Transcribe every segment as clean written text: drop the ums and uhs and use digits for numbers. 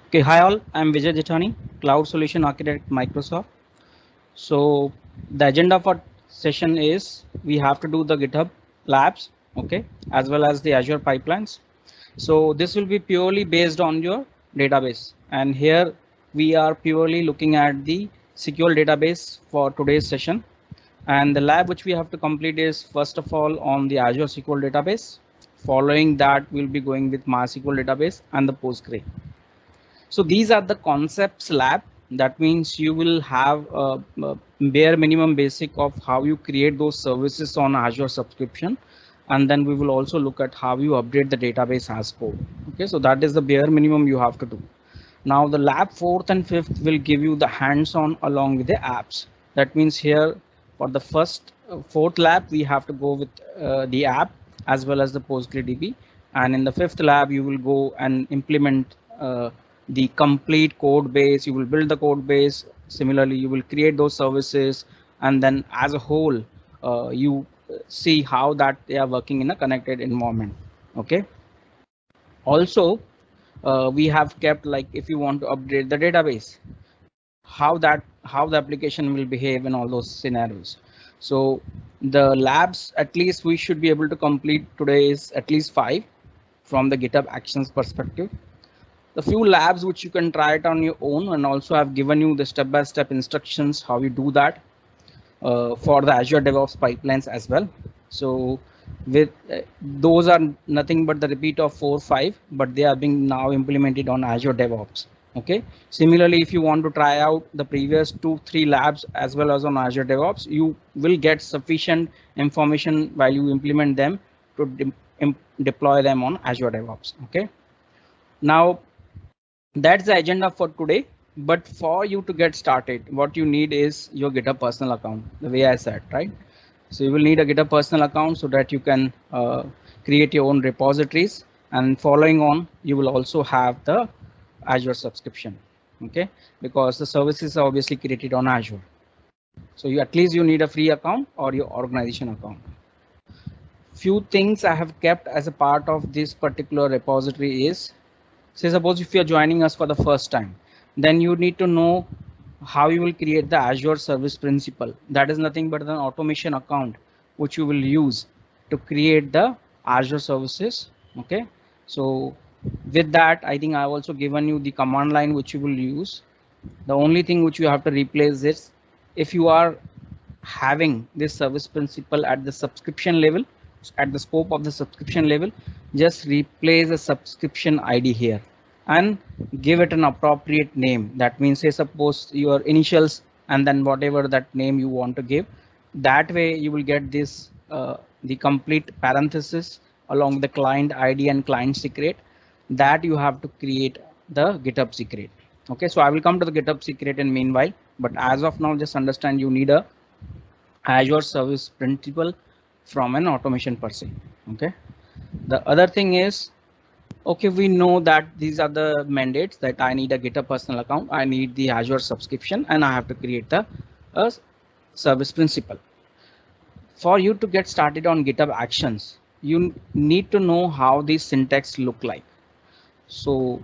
Okay, hi all, I'm Vijay Jethani, Cloud Solution Architect, Microsoft. So the agenda for session is we have to do the GitHub labs, okay, as well as the Azure pipelines. So this will be purely based on your database. And here we are purely looking at the SQL database for today's session. And the lab which we have to complete is first of all on the Azure SQL database. Following that, we'll be going with MySQL database and the Postgre. So these are the concepts lab. That means you will have a bare minimum basic of how you create those services on Azure subscription. And then we will also look at how you update the database as code. Okay, so that is the bare minimum you have to do. Now the lab 4th and 5th will give you the hands-on along with the apps. That means here for the first 4th lab, we have to go with the app as well as the PostgreDB. And in the 5th lab, you will go and implement the complete code base. You will build the code base. Similarly, you will create those services. And then as a whole, you see how that they are working in a connected environment. Okay. Also, we have kept like if you want to update the database, how the application will behave in all those scenarios. So the labs, at least we should be able to complete today is at least 5 from the GitHub Actions perspective. The few labs which you can try it on your own, and also I've given you the step-by-step instructions how you do that for the Azure DevOps pipelines as well. So with those are nothing but the repeat of 4, 5, but they are being now implemented on Azure DevOps. Okay. Similarly, if you want to try out the previous 2, 3 labs as well as on Azure DevOps, you will get sufficient information while you implement them to deploy them on Azure DevOps. Okay. Now that's the agenda for today. But for you to get started, what you need is your GitHub personal account, the way I said, right? So you will need a GitHub personal account so that you can create your own repositories, and following on, you will also have the Azure subscription, okay? Because the services are obviously created on Azure. So you at least you need a free account or your organization account. Few things I have kept as a part of this particular repository is, say suppose if you're joining us for the first time, then you need to know how you will create the Azure Service Principal. That is nothing but an automation account which you will use to create the Azure services. Okay, so with that, I think I've also given you the command line which you will use. The only thing which you have to replace is if you are having this service principal at the subscription level, at the scope of the subscription level, just replace the subscription ID here and give it an appropriate name. That means, say suppose your initials and then whatever that name you want to give. That way you will get this the complete parenthesis along the client ID and client secret that you have to create the GitHub secret. Okay, so I will come to the GitHub secret in meanwhile, but as of now, just understand you need a Azure Service Principal from an automation per se. Okay, the other thing is, okay, we know that these are the mandates that I need a GitHub personal account, I need the Azure subscription, and I have to create the service principal. For you to get started on GitHub Actions, you need to know how these syntax look like. So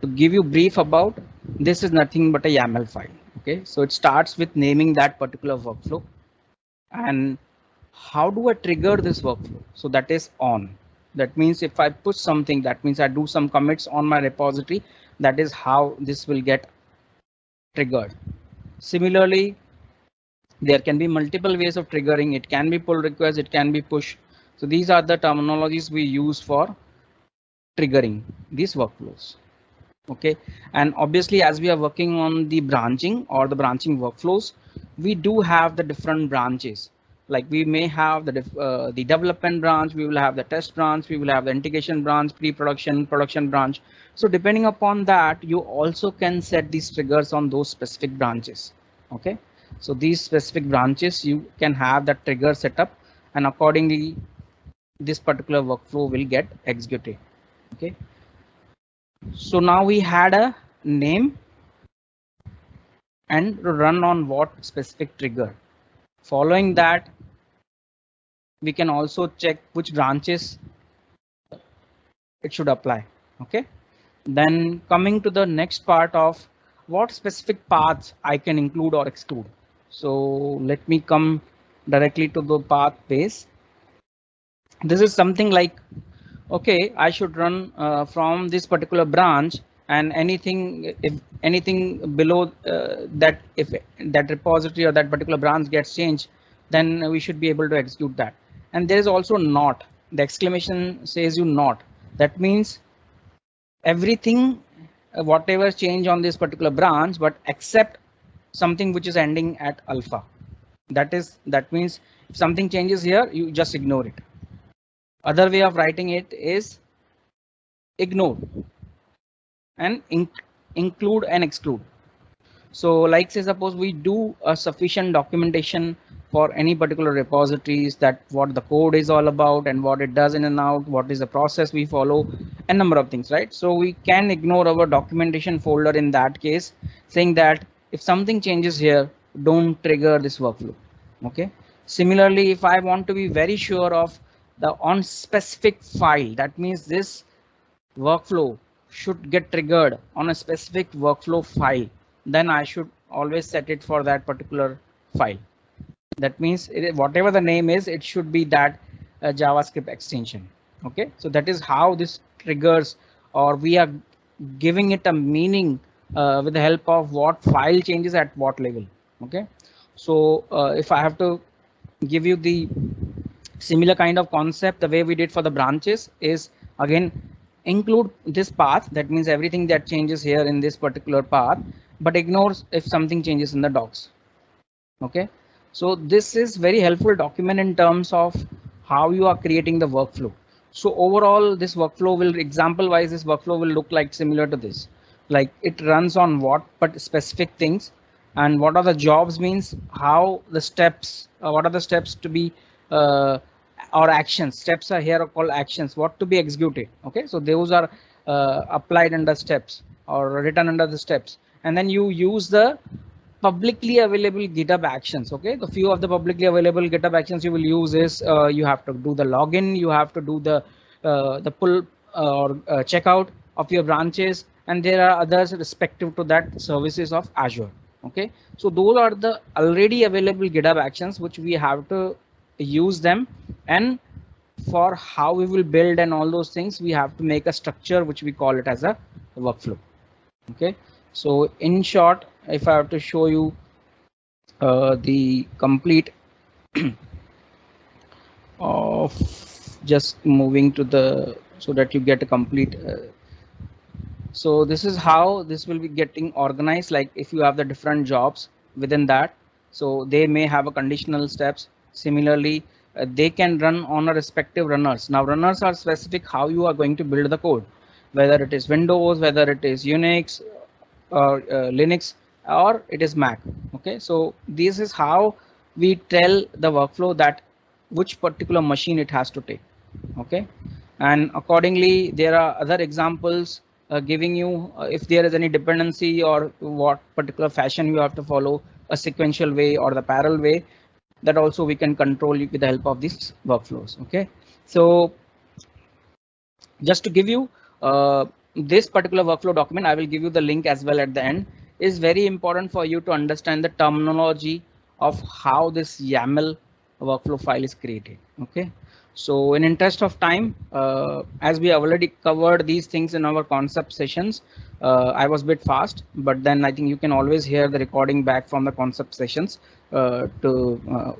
to give you brief about, this is nothing but a YAML file. Okay, so it starts with naming that particular workflow, and how do I trigger this workflow? So that is on. That means if I push something, that means I do some commits on my repository, that is how this will get triggered. Similarly, there can be multiple ways of triggering. It can be pull request, it can be push. So these are the terminologies we use for triggering these workflows. Okay, and obviously as we are working on the branching or the branching workflows, we do have the different branches. Like we may have the development branch, we will have the test branch, we will have the integration branch, pre-production, production branch. So depending upon that, you also can set these triggers on those specific branches. Okay, so these specific branches, you can have that trigger set up, and accordingly, this particular workflow will get executed. Okay, so now we had a name and run on what specific trigger. Following that, we can also check which branches it should apply. Okay, Then coming to the next part of what specific paths I can include or exclude. So let me come directly to the path base. This is something like, okay, I should run from this particular branch, and anything, if anything below that, if that repository or that particular branch gets changed, then we should be able to execute that. And there is also not, the exclamation says you not. That means everything, whatever change on this particular branch, but except something which is ending at alpha. That means if something changes here, you just ignore it. Other way of writing it is ignore and include and exclude. So like say suppose we do a sufficient documentation for any particular repositories, that what the code is all about and what it does in and out, what is the process we follow, a number of things, right? So we can ignore our documentation folder in that case, saying that if something changes here, don't trigger this workflow. Okay. Similarly, if I want to be very sure of the on specific file, that means this workflow should get triggered on a specific workflow file, then I should always set it for that particular file. That means whatever the name is, it should be that JavaScript extension. Okay, so that is how this triggers, or we are giving it a meaning with the help of what file changes at what level. Okay, so if I have to give you the similar kind of concept, the way we did for the branches is again include this path. That means everything that changes here in this particular path, but ignores if something changes in the docs. Okay, so this is very helpful document in terms of how you are creating the workflow. So overall, this workflow will, example wise, this workflow will look like similar to this. Like it runs on what but specific things, and what are the jobs means how the steps, what are the steps to be or actions. Steps are here called actions, what to be executed. Okay, so those are applied under steps or written under the steps, and then you use the publicly available GitHub actions. Okay, the few of the publicly available GitHub actions you will use is you have to do the login, you have to do the pull or checkout of your branches, and there are others respective to that services of Azure. Okay, so those are the already available GitHub actions which we have to use them, and for how we will build and all those things, we have to make a structure which we call it as a workflow. Okay, so in short, if I have to show you the complete of just moving to the, so that you get a complete so this is how this will be getting organized. Like if you have the different jobs within that, so they may have a conditional steps. Similarly, they can run on a respective runners. Now runners are specific how you are going to build the code, whether it is Windows, whether it is Unix or Linux, or it is Mac. Okay, so this is how we tell the workflow that which particular machine it has to take. Okay, and accordingly there are other examples giving you if there is any dependency or what particular fashion you have to follow, a sequential way or the parallel way, that also we can control with the help of these workflows. Okay, so just to give you this particular workflow document, I will give you the link as well at the end, is very important for you to understand the terminology of how this YAML workflow file is created. Okay, so in interest of time, as we have already covered these things in our concept sessions, I was a bit fast, but then I think you can always hear the recording back from the concept sessions to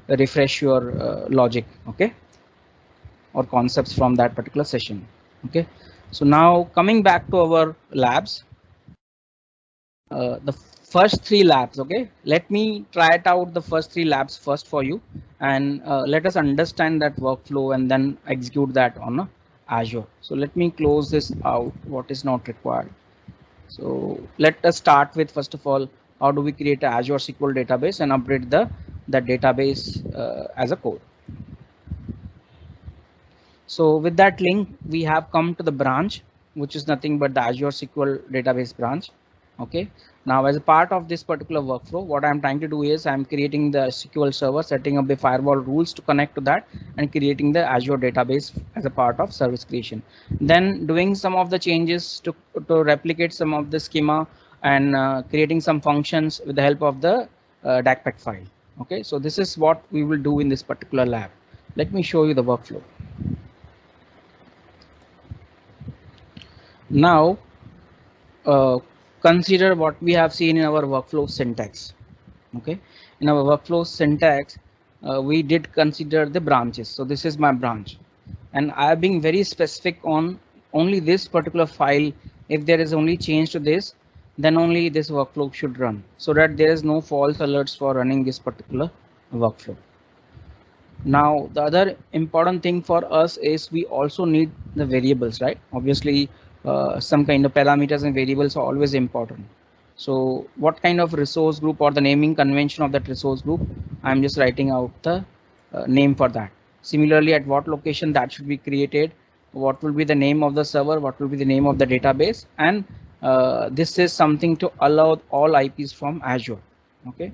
refresh your logic. Okay, or concepts from that particular session. Okay, so now coming back to our labs, the first 3 labs. Okay, let me try it out the first 3 labs first for you, and let us understand that workflow and then execute that on Azure. So let me close this out, what is not required. So let us start with, first of all, how do we create an Azure SQL database and upgrade the database as a code. So with that link, we have come to the branch, which is nothing but the Azure SQL database branch. Okay, now as a part of this particular workflow, what I'm trying to do is I'm creating the SQL server, setting up the firewall rules to connect to that, and creating the Azure database as a part of service creation. Then doing some of the changes to replicate some of the schema and creating some functions with the help of the DACPAC file. Okay, so this is what we will do in this particular lab. Let me show you the workflow. Now, consider what we have seen in our workflow syntax. Okay, in our workflow syntax, we did consider the branches. So this is my branch, and I am being very specific on only this particular file. If there is only change to this, then only this workflow should run, so that there is no false alerts for running this particular workflow. Now, the other important thing for us is we also need the variables, right? Obviously, some kind of parameters and variables are always important. So what kind of resource group or the naming convention of that resource group, I'm just writing out the name for that. Similarly, at what location that should be created, what will be the name of the server, what will be the name of the database, and this is something to allow all IPs from Azure. Okay,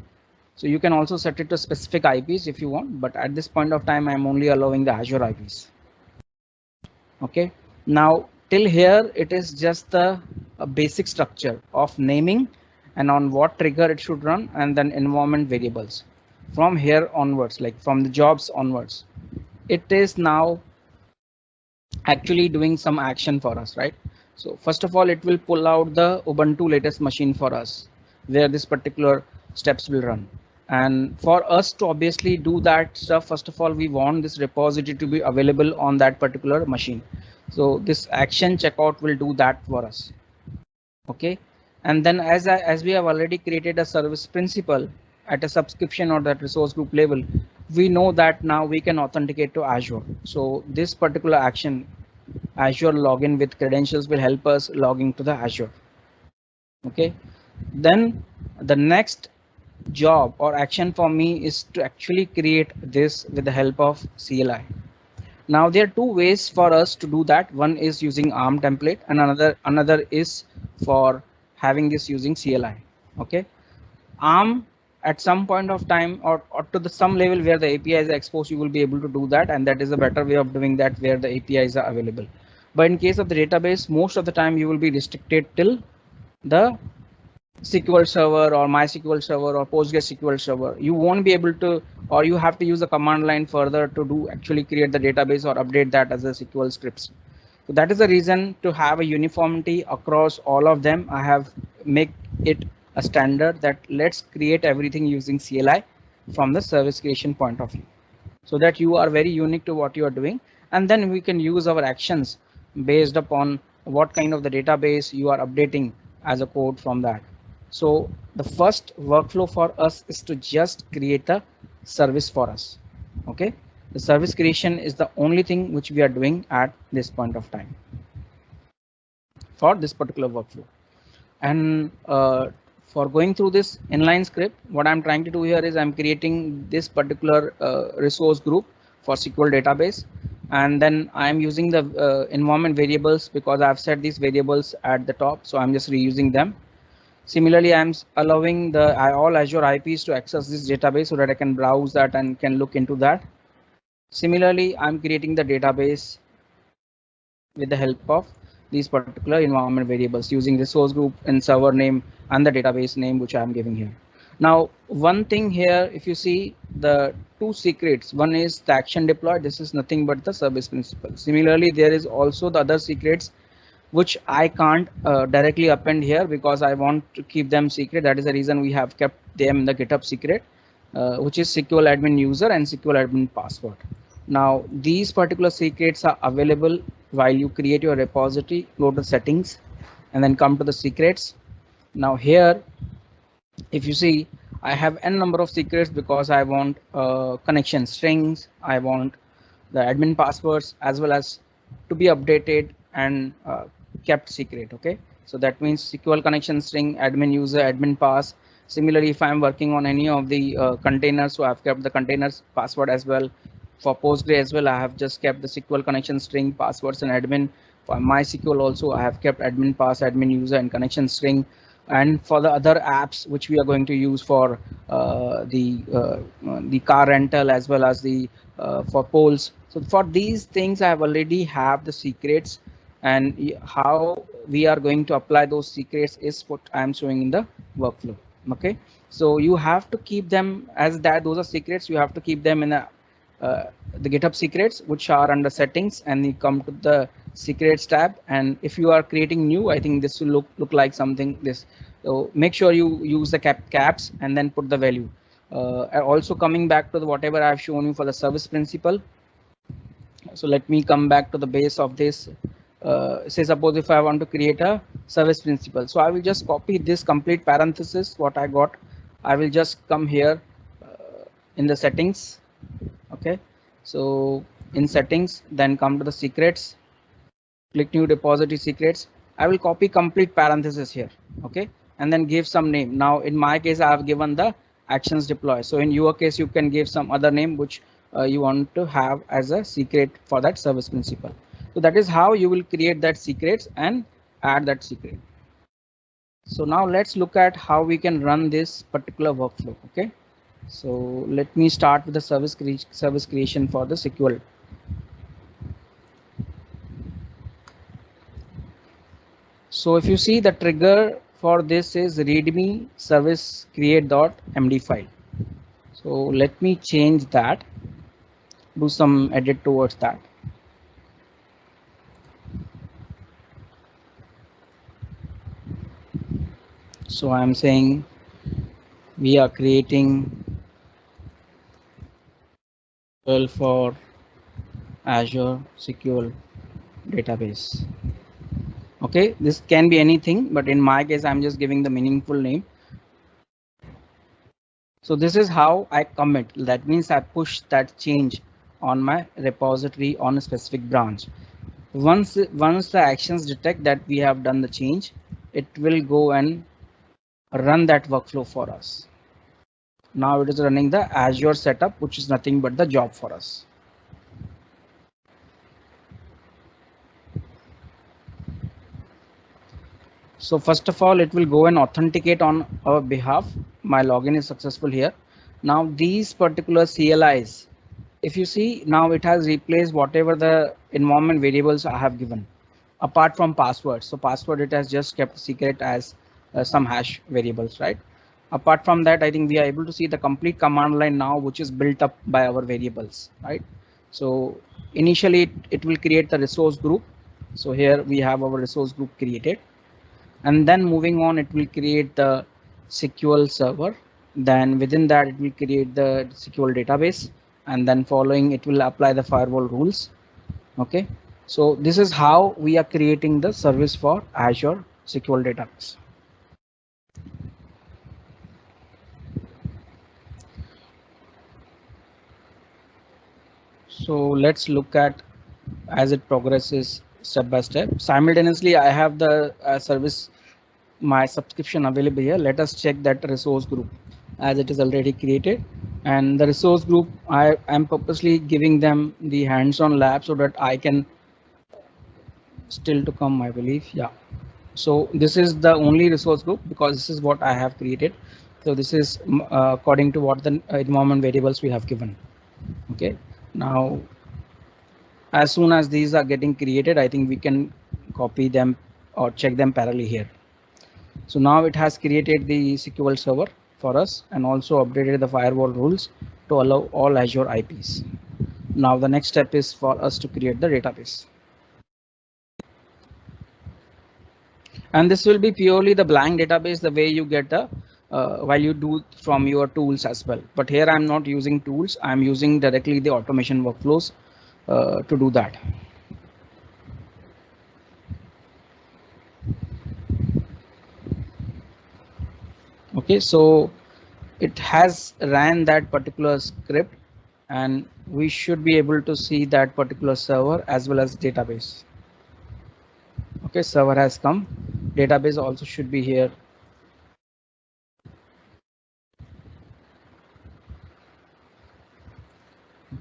so you can also set it to specific IPs if you want, but at this point of time, I'm only allowing the Azure IPs. Okay, now till here it is just the basic structure of naming and on what trigger it should run, and then environment variables. From here onwards, like from the jobs onwards, it is now actually doing some action for us, right? So first of all, it will pull out the Ubuntu latest machine for us, where this particular steps will run. And for us to obviously do that stuff, first of all, we want this repository to be available on that particular machine. So this action checkout will do that for us. Okay, and then as we have already created a service principal at a subscription or that resource group level, we know that now we can authenticate to Azure. So this particular action, Azure login with credentials, will help us logging to the Azure. Okay, then the next job or action for me is to actually create this with the help of CLI. Now there are two ways for us to do that. One is using ARM template, and another is for having this using CLI. Okay, ARM at some point of time or to some level where the APIs are exposed, you will be able to do that, and that is a better way of doing that where the APIs are available. But in case of the database, most of the time you will be restricted till the SQL Server or MySQL Server or PostgreSQL Server. You won't be able to, or you have to use the command line further to do actually create the database or update that as a SQL scripts. So that is the reason to have a uniformity across all of them. I have make it a standard that let's create everything using CLI from the service creation point of view, so that you are very unique to what you are doing, and then we can use our actions based upon what kind of the database you are updating as a code from that. So the first workflow for us is to just create a service for us. Okay, the service creation is the only thing which we are doing at this point of time for this particular workflow. And for going through this inline script, what I'm trying to do here is I'm creating this particular resource group for SQL database, and then I'm using the environment variables because I've set these variables at the top, so I'm just reusing them. Similarly, I'm allowing the all Azure IPs to access this database so that I can browse that and can look into that. Similarly, I'm creating the database with the help of these particular environment variables using resource group and server name and the database name which I'm giving here. Now, one thing here, if you see the two secrets, one is the action deploy. This is nothing but the service principal. Similarly, there is also the other secrets which I can't directly append here because I want to keep them secret. That is the reason we have kept them in the GitHub secret, which is SQL admin user and SQL admin password. Now these particular secrets are available while you create your repository. Go to settings and then come to the secrets. Now here, if you see, I have n number of secrets because I want connection strings, I want the admin passwords as well as to be updated and kept secret. Okay, so that means SQL connection string, admin user, admin pass. Similarly, if I'm working on any of the containers, so I've kept the containers password as well. For Postgre as well, I have just kept the SQL connection string, passwords and admin. For MySQL also, I have kept admin pass, admin user and connection string. and for the other apps which we are going to use for the car rental as well as the for polls. So for these things I have already have the secrets, and how we are going to apply those secrets is what I am showing in the workflow. Okay, so you have to keep them as that those are secrets. You have to keep them in uh, the GitHub secrets, which are under settings, and you come to the secrets tab. And if you are creating new, I think this will look like something this. So make sure you use the caps and then put the value. Also coming back to the whatever I've shown you for the service principal. So let me come back to the base of this. Say suppose if I want to create a service principal, so I will just copy this complete parenthesis what I got. I will just come here in the settings. Okay, so in settings, then come to the secrets, click new repository secrets. I will copy complete parenthesis here. Okay, and then give some name. Now in my case I have given the actions deploy. So in your case you can give some other name which you want to have as a secret for that service principal. So that is how you will create that secrets and add that secret. So now let's look at how we can run this particular workflow. Okay, so let me start with the service creation for the SQL. So if you see, the trigger for this is readme service create.md file. So let me change that, do some edit towards that. So I'm saying we are creating for Azure SQL database. Okay, this can be anything, but in my case I'm just giving the meaningful name. So this is how I commit. That means I push that change on my repository on a specific branch. Once the actions detect that we have done the change, it will go and run that workflow for us. Now it is running the Azure setup, which is nothing but the job for us. So first of all, it will go and authenticate on our behalf. My login is successful here. Now these particular CLIs, if you see, now it has replaced whatever the environment variables I have given, apart from password. So password, it has just kept secret as some hash variables, right? Apart from that, I think we are able to see the complete command line now, which is built up by our variables, right? So initially it will create the resource group. So here we have our resource group created, and then moving on, it will create the SQL server. Then within that, it will create the SQL database, and then following it will apply the firewall rules. Okay, so this is how we are creating the service for Azure SQL database. So let's look at as it progresses step by step. Simultaneously, I have the service, my subscription available here. Let us check that resource group as it is already created, and the resource group I am purposely giving them the hands-on lab so that I can still to come, I believe. Yeah, so this is the only resource group because this is what I have created. So this is according to what the environment variables we have given. Okay, now as soon as these are getting created, I think we can copy them or check them parallelly here. So now it has created the SQL server for us and also updated the firewall rules to allow all Azure IPs. Now the next step is for us to create the database. And this will be purely the blank database, the way you get the while you do from your tools as well. But here I'm not using tools, I'm using directly the automation workflows to do that. Okay, so it has ran that particular script, and we should be able to see that particular server as well as database. Okay, server has come, database also should be here.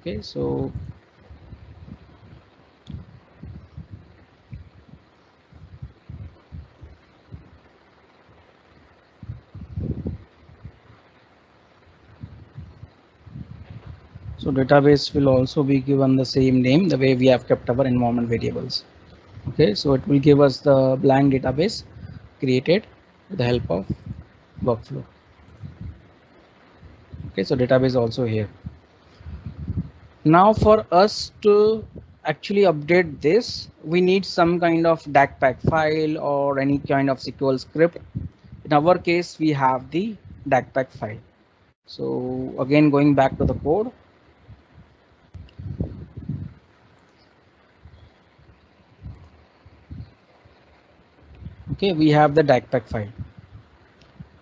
Okay, so So database will also be given the same name the way we have kept our environment variables. Okay, so it will give us the blank database created with the help of workflow. Okay, so database also here. Now for us to actually update this, we need some kind of DACPack file or any kind of SQL script. In our case, we have the DACPack file. So again, going back to the code. Okay, we have the DACPack file,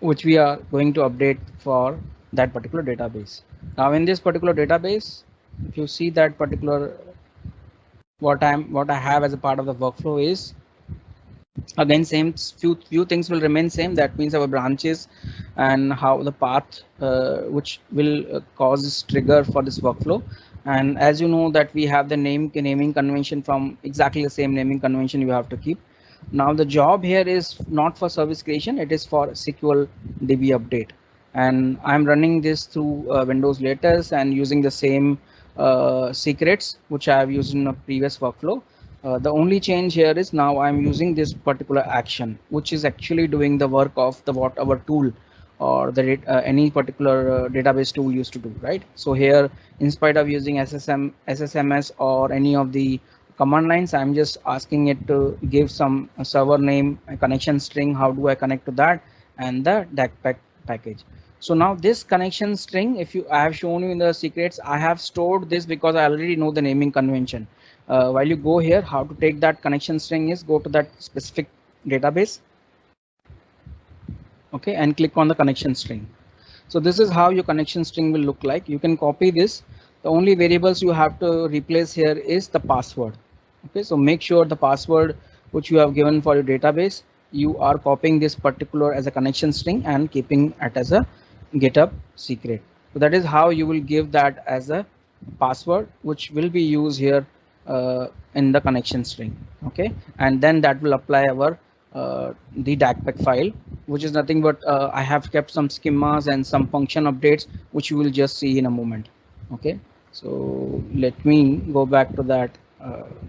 which we are going to update for that particular database. Now in this particular database, if you see that particular what I have as a part of the workflow is again same few things will remain same. That means our branches and how the path which will cause this trigger for this workflow. And as you know that we have the naming convention from exactly the same naming convention you have to keep. Now the job here is not for service creation, it is for SQL DB update, and I'm running this through Windows latest and using the same secrets which I have used in a previous workflow. The only change here is now I'm using this particular action, which is actually doing the work of the what our tool or the any particular database tool used to do, right? So here, in spite of using SSMS or any of the command lines, I'm just asking it to give some server name, a connection string. How do I connect to that, and the DACPack package. So now this connection string, if I have shown you in the secrets, I have stored this because I already know the naming convention. While you go here, how to take that connection string is go to that specific database, okay, and click on the connection string. So this is how your connection string will look like. You can copy this. The only variables you have to replace here is the password. Okay, so make sure the password which you have given for your database, you are copying this particular as a connection string and keeping it as a GitHub secret. So that is how you will give that as a password, which will be used here in the connection string. Okay, and then that will apply our the DACPack file, which is nothing but I have kept some schemas and some function updates, which you will just see in a moment. Okay, so let me go back to that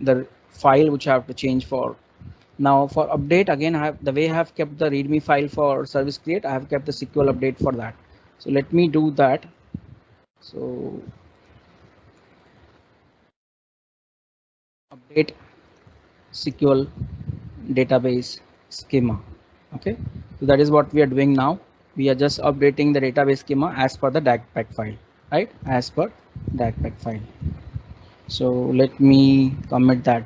the file which I have to change for. Now for update again, I have the way I have kept the README file for service create, I have kept the SQL update for that. So let me do that. So update SQL database schema. Okay, so that is what we are doing now. We are just updating the database schema as per the DACPack file, right? As per DACPack file. So let me commit that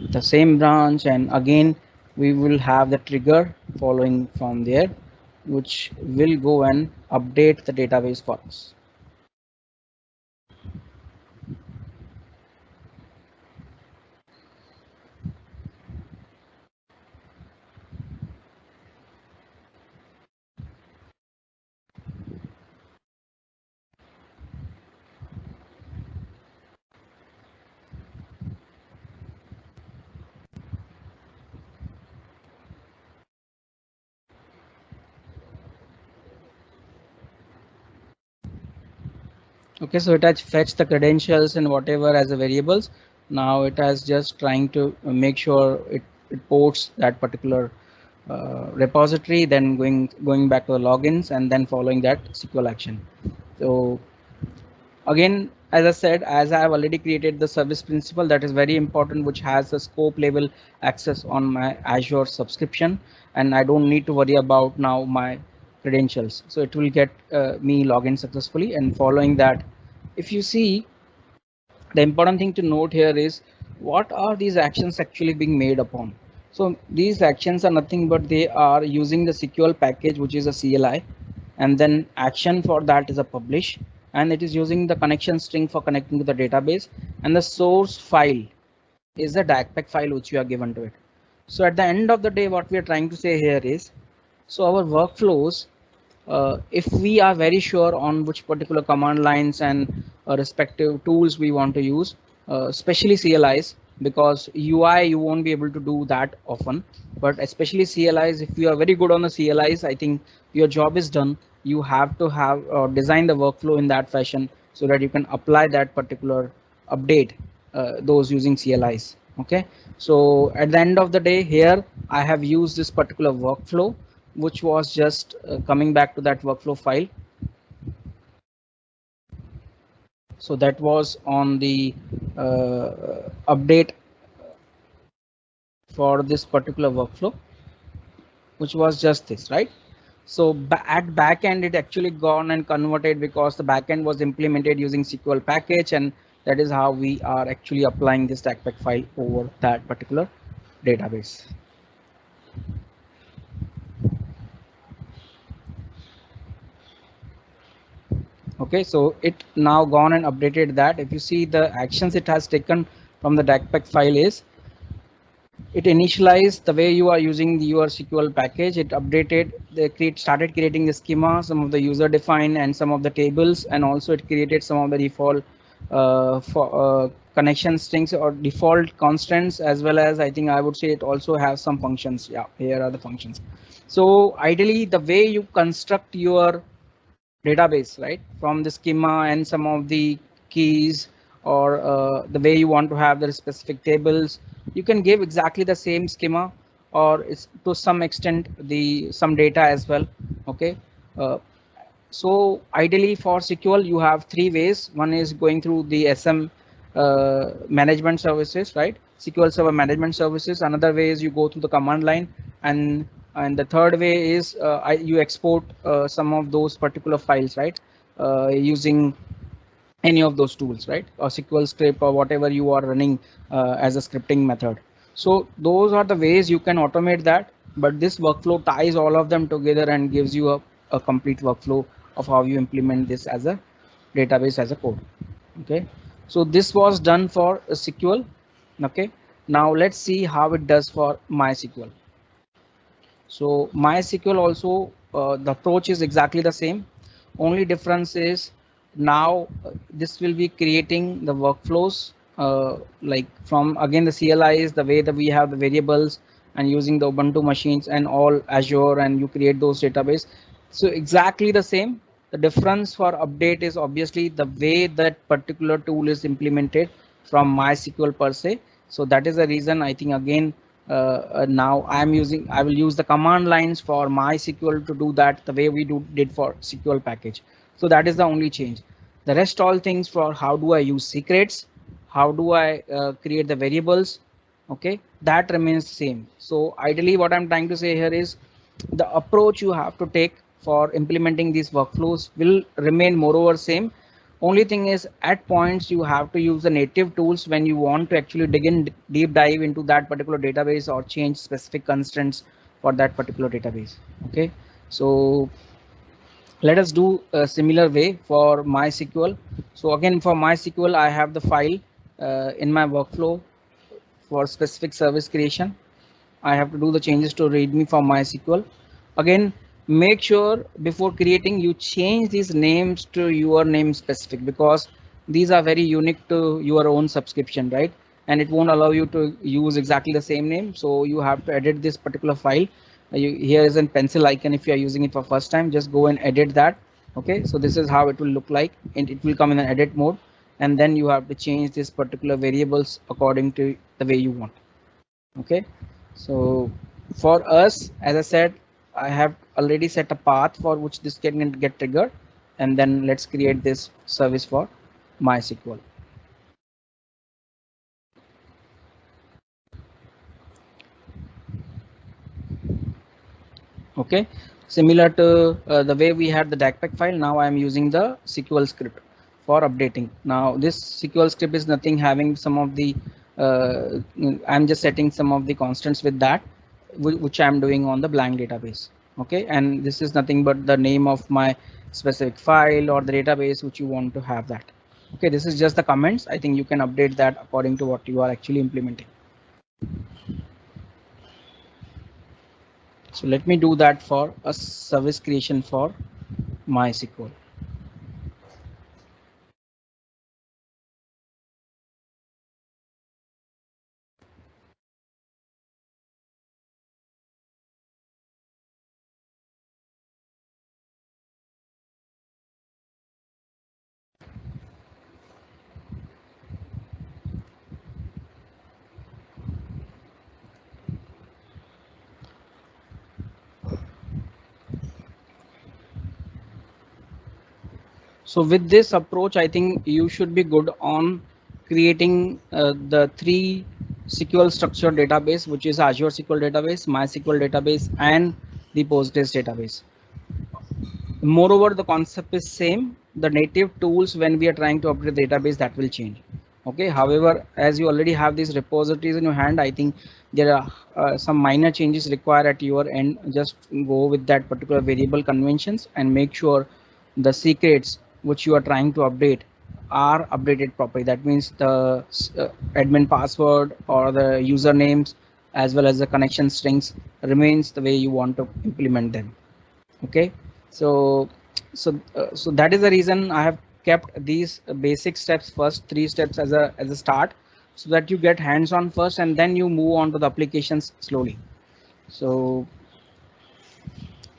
the same branch, and again we will have the trigger following from there, which will go and update the database for us. Okay, so it has fetched the credentials and whatever as a variables. Now it has just trying to make sure it ports that particular repository, then going back to the logins and then following that SQL action. So again, as I said, as I have already created the service principal, that is very important, which has a scope level access on my Azure subscription, and I don't need to worry about now my credentials. So it will get me login successfully, and following that, if you see, the important thing to note here is what are these actions actually being made upon. So these actions are nothing but they are using the SQL package, which is a CLI, and then action for that is a publish, and it is using the connection string for connecting to the database, and the source file is the DACPack file which you are given to it. So at the end of the day, what we are trying to say here is, so our workflows, if we are very sure on which particular command lines and respective tools we want to use, especially CLIs, because UI you won't be able to do that often, but especially CLIs, if you are very good on the CLIs, I think your job is done. You have to have design the workflow in that fashion so that you can apply that particular update those using CLIs. Okay, so at the end of the day here I have used this particular workflow which was just coming back to that workflow file. So that was on the update for this particular workflow, which was just this, right? So at backend, it actually gone and converted because the backend was implemented using SQL package, and that is how we are actually applying this DACPAC file over that particular database. Okay, so it now gone and updated that. If you see the actions it has taken from the DACPAC file is, it initialized the way you are using your SQL package. It updated, started creating the schema, some of the user defined and some of the tables, and also it created some of the default connection strings or default constants, as well as I think I would say it also has some functions. Yeah, here are the functions. So ideally, the way you construct your database, right, from the schema and some of the keys, or the way you want to have the specific tables, you can give exactly the same schema, or it's to some extent the some data as well. Okay, uh, so ideally for SQL you have three ways. One is going through the SM management services, right, SQL Server management services. Another way is you go through the command line, and the third way is you export some of those particular files, right, using any of those tools, right, or SQL script or whatever you are running as a scripting method. So those are the ways you can automate that, but this workflow ties all of them together and gives you a complete workflow of how you implement this as a database as a code. Okay, so this was done for a SQL. Okay, now let's see how it does for MySQL. So MySQL also, the approach is exactly the same. Only difference is now this will be creating the workflows like from again the CLI is the way that we have the variables and using the Ubuntu machines and all Azure, and you create those database. So exactly the same. The difference for update is obviously the way that particular tool is implemented from MySQL per se. So that is the reason I think again now I will use the command lines for MySQL to do that the way we did for SQL package. So that is the only change. The rest all things for how do I use secrets, how do I create the variables, okay, that remains same. So ideally what I'm trying to say here is the approach you have to take for implementing these workflows will remain moreover same. Only thing is at points you have to use the native tools when you want to actually dig in deep dive into that particular database or change specific constraints for that particular database. Okay, so let us do a similar way for MySQL. So again for MySQL I have the file in my workflow for specific service creation. I have to do the changes to readme for MySQL. Again, make sure before creating you change these names to your name specific, because these are very unique to your own subscription, right? And it won't allow you to use exactly the same name. So you have to edit this particular file. Here is a pencil icon. If you are using it for first time, just go and edit that. Okay, so this is how it will look like, and it will come in an edit mode. And then you have to change this particular variables according to the way you want. Okay, so for us, as I said, I have already set a path for which this can get triggered, and then let's create this service for MySQL. Okay, similar to the way we had the DACPAC file, now I am using the SQL script for updating. Now this SQL script is nothing having some of the I'm just setting some of the constants with that, which I'm doing on the blank database. Okay, and this is nothing but the name of my specific file or the database which you want to have that. Okay, this is just the comments. I think you can update that according to what you are actually implementing. So let me do that for a service creation for MySQL. So with this approach, I think you should be good on creating the 3 SQL structured database, which is Azure SQL database, MySQL database, and the Postgres database. Moreover, the concept is same. The native tools, when we are trying to update the database, that will change. Okay. However, as you already have these repositories in your hand, I think there are some minor changes required at your end. Just go with that particular variable conventions and make sure the secrets which you are trying to update are updated properly. That means the admin password or the usernames as well as the connection strings remains the way you want to implement them. Okay. So that is the reason I have kept these basic steps first, 3 steps as a start, so that you get hands on first and then you move on to the applications slowly. So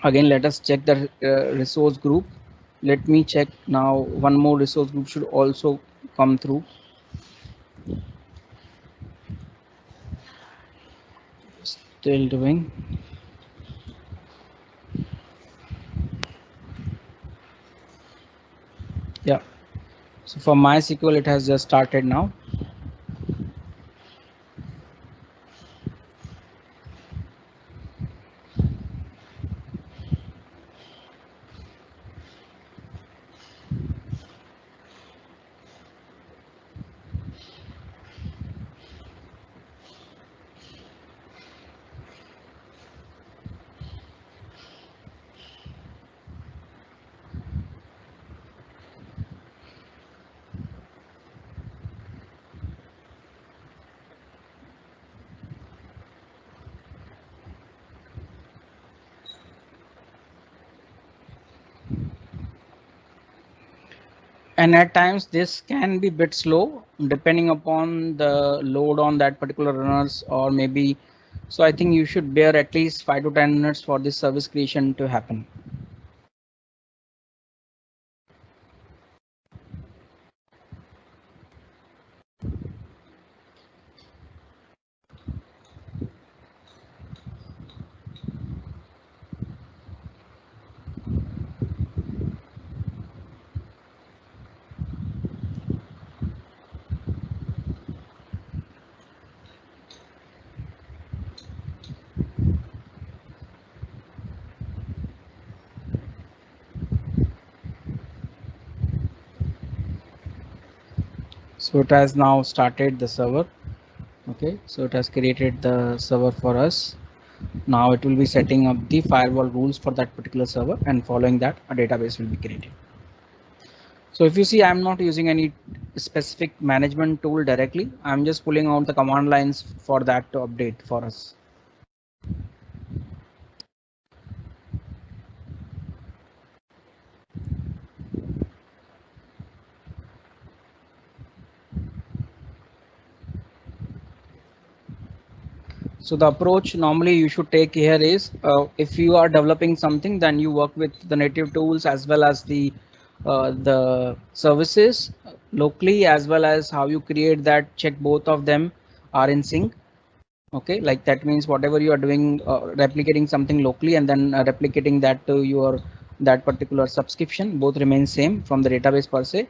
again, let us check the resource group. Let me check now. One more resource group should also come through. Still doing. Yeah. So for MySQL, it has just started now. And at times this can be a bit slow depending upon the load on that particular runners, or maybe, so I think you should bear at least 5 to 10 minutes for this service creation to happen. So it has now started the server. Okay, so it has created the server for us. Now it will be setting up the firewall rules for that particular server, and following that a database will be created. So if you see, I'm not using any specific management tool directly. I'm just pulling out the command lines for that to update for us. So the approach normally you should take here is, if you are developing something, then you work with the native tools as well as the services locally, as well as how you create that, check both of them are in sync. Okay, like that means whatever you are doing, replicating something locally and then replicating that to your that particular subscription, both remain same from the database per se.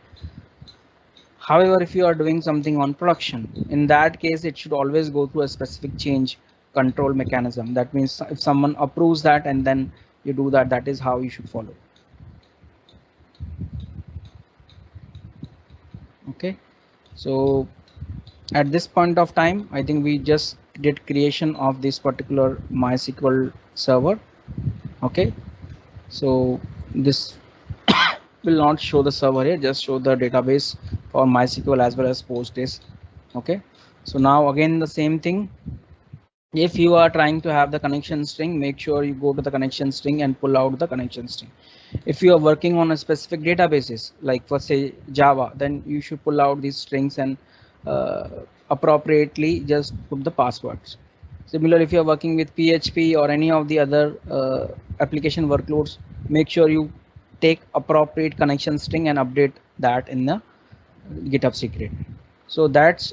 However, if you are doing something on production, in that case, it should always go through a specific change control mechanism. That means if someone approves that and then you do that, that is how you should follow. Okay, so at this point of time, I think we just did creation of this particular MySQL server. Okay, so this will not show the server here, just show the database for MySQL as well as Postgres. Okay, so now again the same thing. If you are trying to have the connection string, make sure you go to the connection string and pull out the connection string. If you are working on a specific databases, like for say Java, then you should pull out these strings and appropriately just put the passwords. Similarly, if you are working with PHP or any of the other application workloads, make sure you take appropriate connection string and update that in the GitHub secret. So this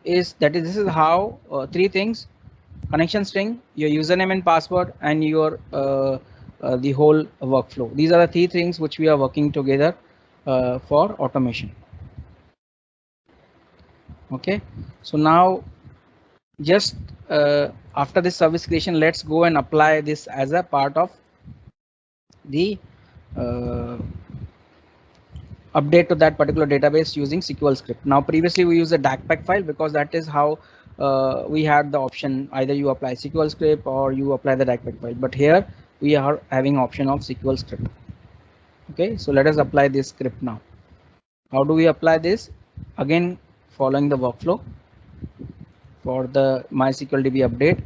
is how 3 things: connection string, your username and password, and your the whole workflow. These are the 3 things which we are working together for automation. Okay, so now just after this service creation, let's go and apply this as a part of the update to that particular database using SQL script. Now previously we used a DACPAC file because that is how we had the option, either you apply SQL script or you apply the DACPAC file, but here we are having option of SQL script. Okay, so let us apply this script now. How do we apply this? Again, following the workflow for the MySQL DB update,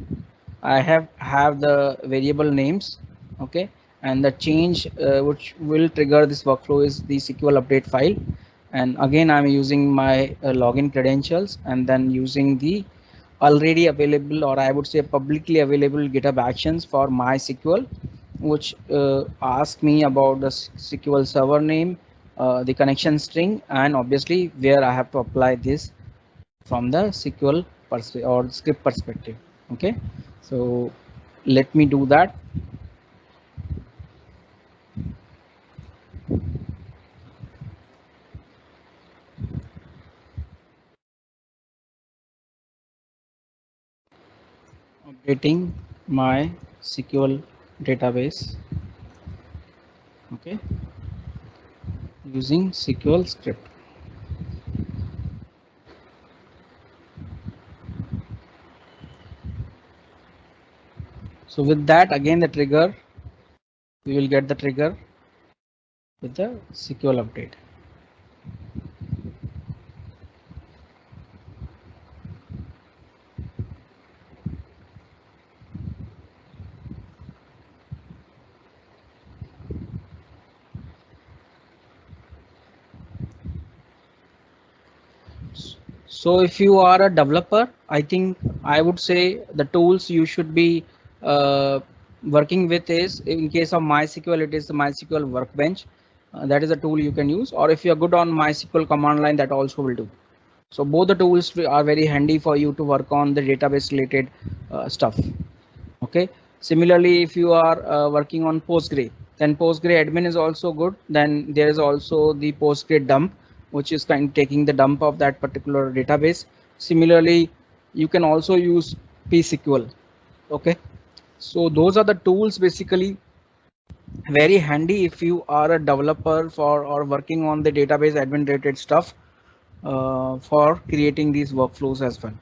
I have the variable names. Okay, and the change which will trigger this workflow is the SQL update file. And again, I'm using my login credentials and then using the already available, or I would say publicly available GitHub Actions for MySQL, which ask me about the SQL server name, the connection string, and obviously where I have to apply this from the SQL or script perspective. Okay, so let me do that. Updating my SQL database. Okay, using SQL script. So with that, again the trigger, we will get the trigger with the SQL update. So if you are a developer, I think I would say the tools you should be working with is, in case of MySQL, it is the MySQL Workbench. That is a tool you can use, or if you're good on MySQL command line, that also will do. So both the tools are very handy for you to work on the database related stuff. Okay. Similarly, if you are working on Postgre, then Postgre admin is also good. Then there is also the Postgre dump, which is kind of taking the dump of that particular database. Similarly, you can also use pSQL. Okay, so those are the tools basically very handy if you are a developer for or working on the database admin related stuff for creating these workflows as well,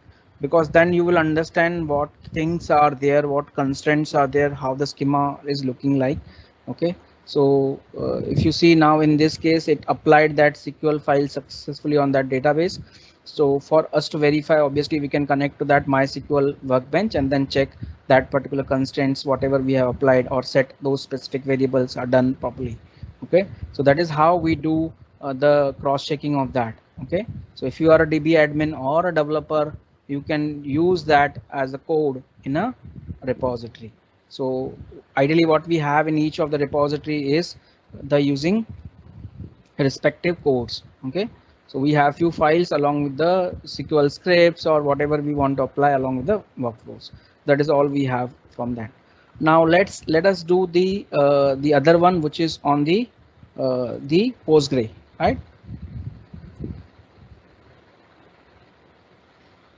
because then you will understand what things are there, what constraints are there, how the schema is looking like. Okay, so if you see now in this case, it applied that SQL file successfully on that database. So for us to verify, obviously we can connect to that MySQL Workbench and then check that particular constraints, whatever we have applied or set those specific variables are done properly. Okay, so that is how we do the cross checking of that. Okay, so if you are a DB admin or a developer, you can use that as a code in a repository. So ideally what we have in each of the repository is the using respective codes. Okay, so we have few files along with the SQL scripts or whatever we want to apply along with the workflows. That is all we have from that. Now let us do the other one, which is on the Postgre, right?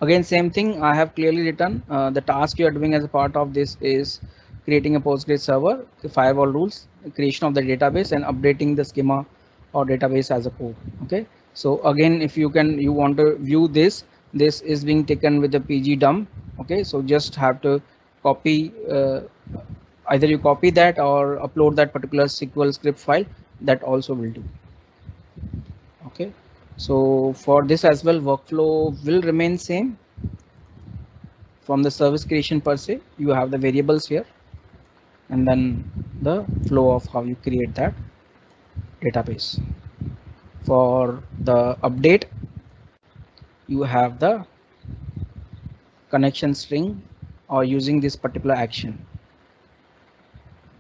Again, same thing, I have clearly written the task you are doing as a part of this is creating a Postgres server, the firewall rules, the creation of the database, and updating the schema or database as a code. Okay, so again, if you want to view this is being taken with the pg dump. Okay, so just have to copy, either you copy that or upload that particular SQL script file, that also will do. Okay, so for this as well, workflow will remain same. From the service creation per se, you have the variables here, and then the flow of how you create that database. For the update, you have the connection string or using this particular action,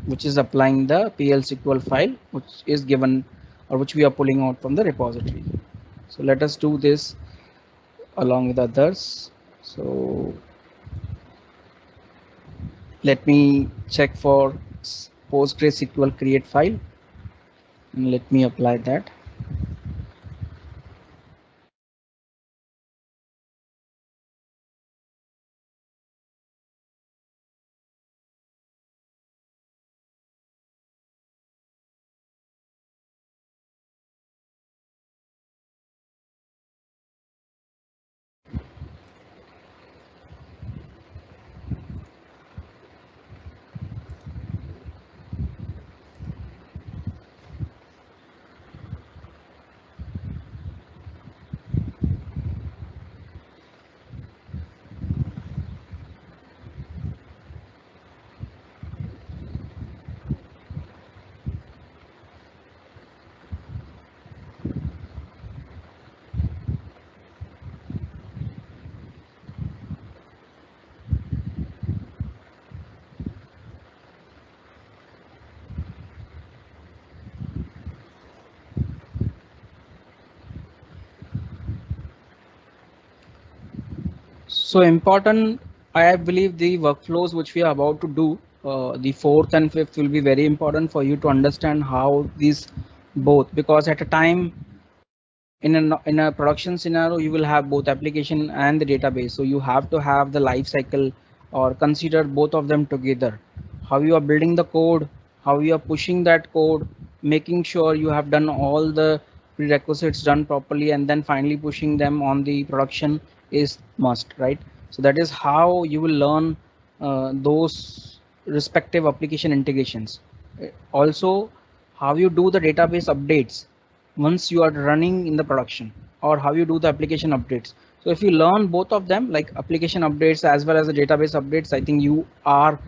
which is applying the PL SQL file, which is given or which we are pulling out from the repository. So let us do this along with others. So let me check for PostgreSQL create file and let me apply that. So important, I believe the workflows which we are about to do, the fourth and fifth will be very important for you to understand how these both, because at a time in a production scenario, you will have both application and the database. So you have to have the life cycle or consider both of them together. How you are building the code, how you are pushing that code, making sure you have done all the prerequisites done properly, and then finally pushing them on the production is must, right? So that is how you will learn those respective application integrations. Also, how you do the database updates once you are running in the production, or how you do the application updates. So if you learn both of them, like application updates as well as the database updates, I think you are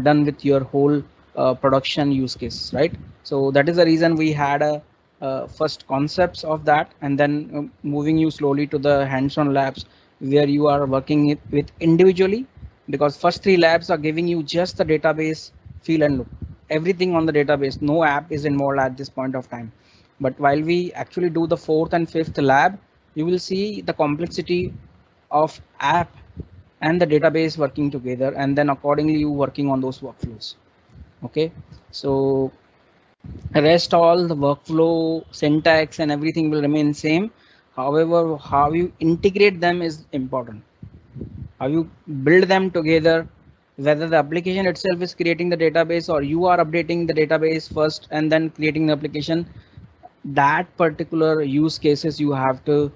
done with your whole production use case, right? So that is the reason we had a first concepts of that, and then moving you slowly to the hands-on labs where you are working it with individually, because first three labs are giving you just the database feel and look, everything on the database, no app is involved at this point of time. But while we actually do the fourth and fifth lab, you will see the complexity of app and the database working together, and then accordingly you working on those workflows. Okay, so rest all the workflow syntax and everything will remain same. However, how you integrate them is important. How you build them together, whether the application itself is creating the database or you are updating the database first and then creating the application, that particular use cases you have to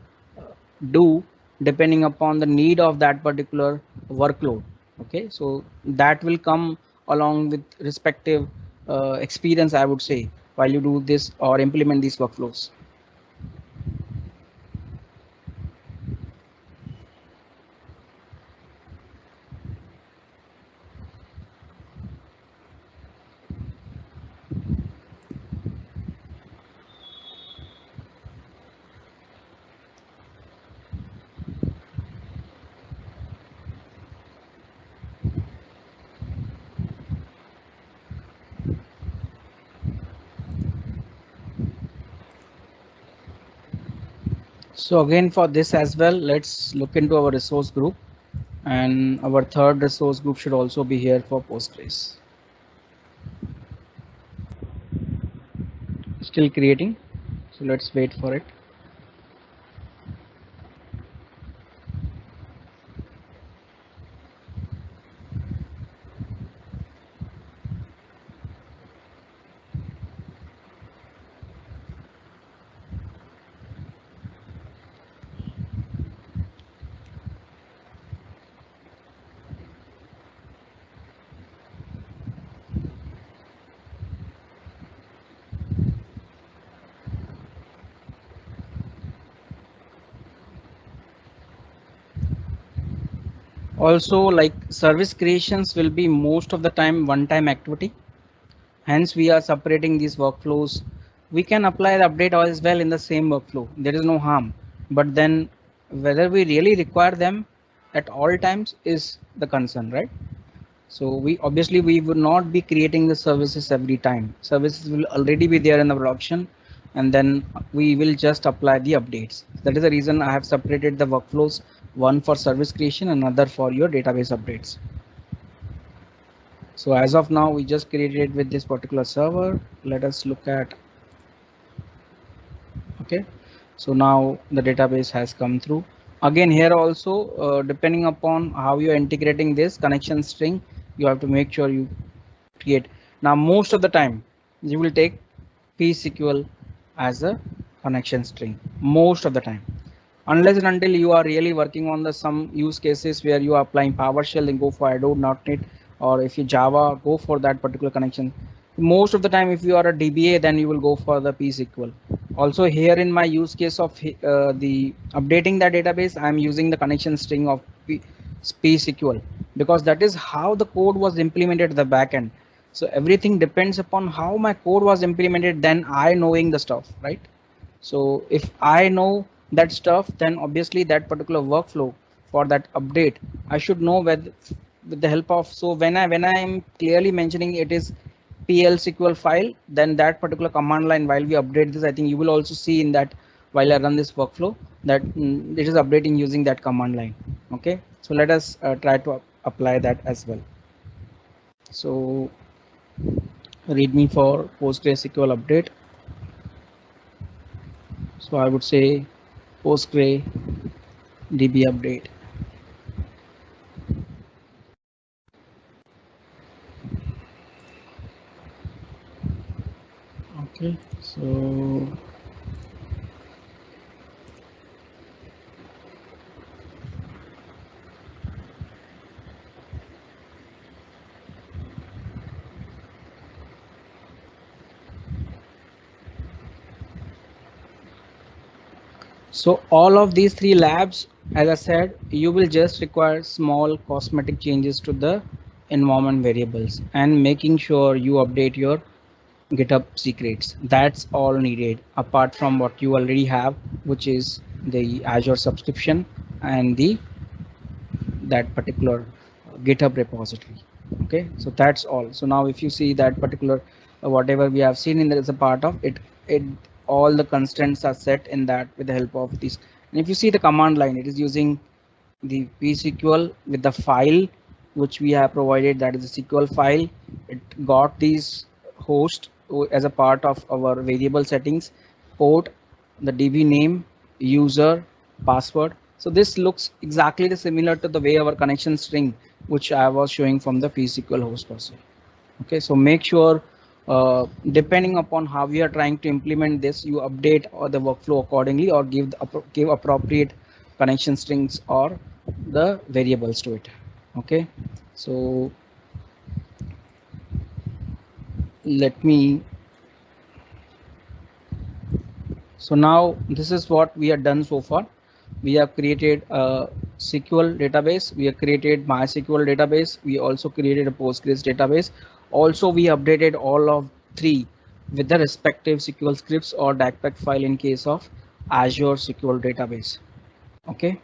do depending upon the need of that particular workload. Okay, so that will come along with respective experience, I would say, while you do this or implement these workflows. So again, for this as well, let's look into our resource group, and our third resource group should also be here for Postgres. Still creating, so let's wait for it. Also, like service creations will be most of the time one-time activity. Hence, we are separating these workflows. We can apply the update as well in the same workflow. There is no harm. But then whether we really require them at all times is the concern, right? So we obviously we would not be creating the services every time. Services will already be there in the production, and then we will just apply the updates. That is the reason I have separated the workflows, one for service creation, another for your database updates. So as of now, we just created with this particular server. Let us look at. Okay, so now the database has come through. Again, here also, depending upon how you are integrating this connection string, you have to make sure you create. Now, most of the time, you will take pSQL as a connection string. Most of the time, unless and until you are really working on the some use cases where you are applying PowerShell, then go for Hadoop.NET, or if you Java, go for that particular connection. Most of the time, if you are a DBA, then you will go for the pSQL. Also, here in my use case of the updating the database, I'm using the connection string of pSQL, because that is how the code was implemented at the backend. So everything depends upon how my code was implemented, then I knowing the stuff, right? So if I know that stuff, then obviously that particular workflow for that update, I should know with the help of. So when I'm clearly mentioning it is PL SQL file, then that particular command line, while we update this, I think you will also see in that while I run this workflow that it is updating using that command line. Okay, So let us try to apply that as well. So read me for PostgreSQL update. So I would say PostgreDB update. Okay, so all of these three labs, as I said, you will just require small cosmetic changes to the environment variables and making sure you update your GitHub secrets. That's all needed apart from what you already have, which is the Azure subscription and that particular GitHub repository. Okay, so that's all. So now if you see that particular whatever we have seen in there is a part of it, all the constraints are set in that with the help of this. And if you see the command line, it is using the pSQL with the file which we have provided, that is a SQL file. It got these host as a part of our variable settings, port, the DB name, user, password. So this looks exactly the similar to the way our connection string, which I was showing from the pSQL host also. Okay, so make sure depending upon how we are trying to implement this, you update or the workflow accordingly, or give appropriate connection strings or the variables to it. Okay, so let me. So now this is what we have done so far. We have created a SQL database. We have created MySQL database. We also created a Postgres database. Also, we updated all of three with the respective SQL scripts or DACPAC file in case of Azure SQL database. Okay.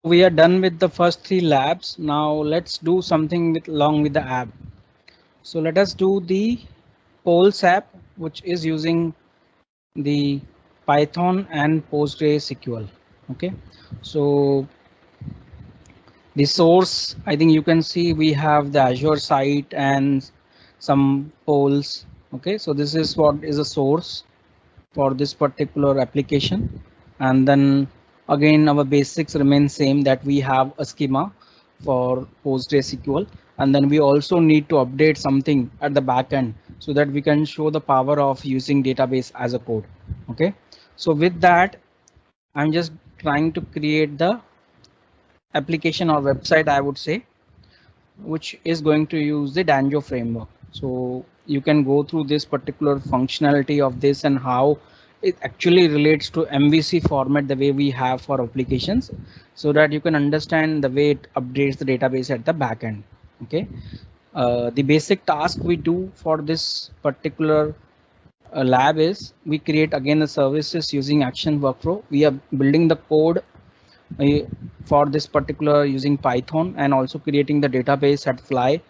We are done with the first three labs. Now let's do something along with the app. So let us do the Polls app, which is using the Python and PostgreSQL. Okay, so the source, I think you can see we have the Azure site and some polls. Okay, so this is what is a source for this particular application, and then again our basics remain same, that we have a schema for PostgreSQL, and then we also need to update something at the back end so that we can show the power of using database as a code. Okay, so with that, I'm just trying to create the application or website, I would say, which is going to use the Danjo framework. So you can go through this particular functionality of this and how it actually relates to MVC format, the way we have for applications, so that you can understand the way it updates the database at the back end. Okay, the basic task we do for this particular lab is we create again the services using action workflow. We are building the code for this particular using Python and also creating the database at Fly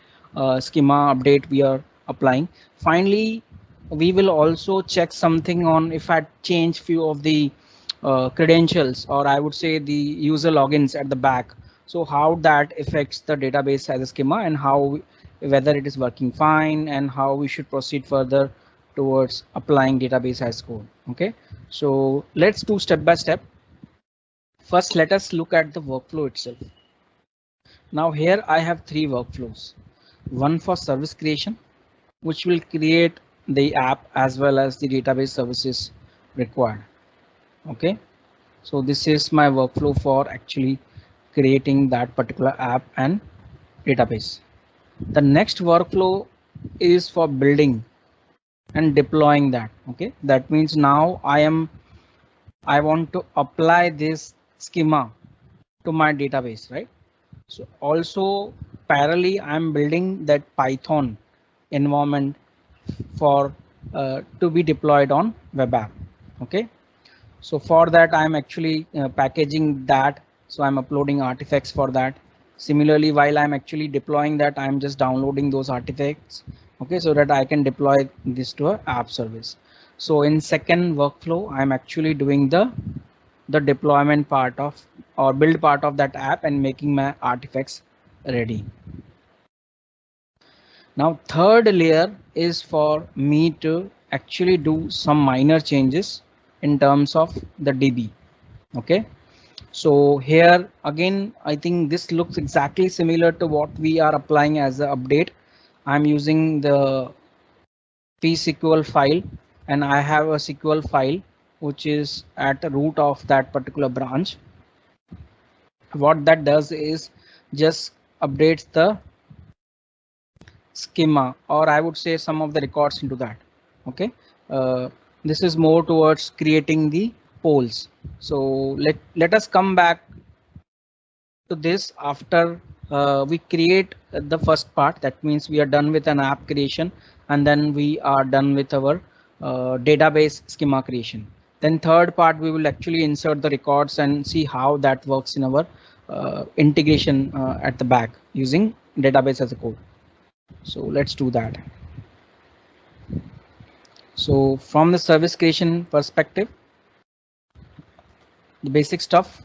schema update we are applying. Finally, we will also check something on if I change few of the credentials, or I would say the user logins at the back. So how that affects the database as a schema, and how whether it is working fine, and how we should proceed further towards applying database as code. Okay, so let's do step by step. First, let us look at the workflow itself. Now here I have three workflows. One for service creation, which will create the app as well as the database services required. Okay, so this is my workflow for actually creating that particular app and database. The next workflow is for building and deploying that. Okay, that means now I want to apply this schema to my database, right? So also parallelly, I'm building that Python environment for to be deployed on web app. Okay, so for that I'm actually packaging that. So I'm uploading artifacts for that. Similarly, while I'm actually deploying that, I'm just downloading those artifacts. Okay, so that I can deploy this to an app service. So in second workflow, I'm actually doing the deployment part of or build part of that app and making my artifacts ready. Now third layer is for me to actually do some minor changes in terms of the DB. Okay, so here again, I think this looks exactly similar to what we are applying as an update. I'm using the psql file and I have a SQL file which is at the root of that particular branch. What that does is just updates the schema, or I would say some of the records into that. Okay, this is more towards creating the polls. So let us come back to this after we create the first part. That means we are done with an app creation and then we are done with our database schema creation. Then third part, we will actually insert the records and see how that works in our integration at the back using database as a code. So let's do that. So from the service creation perspective, the basic stuff,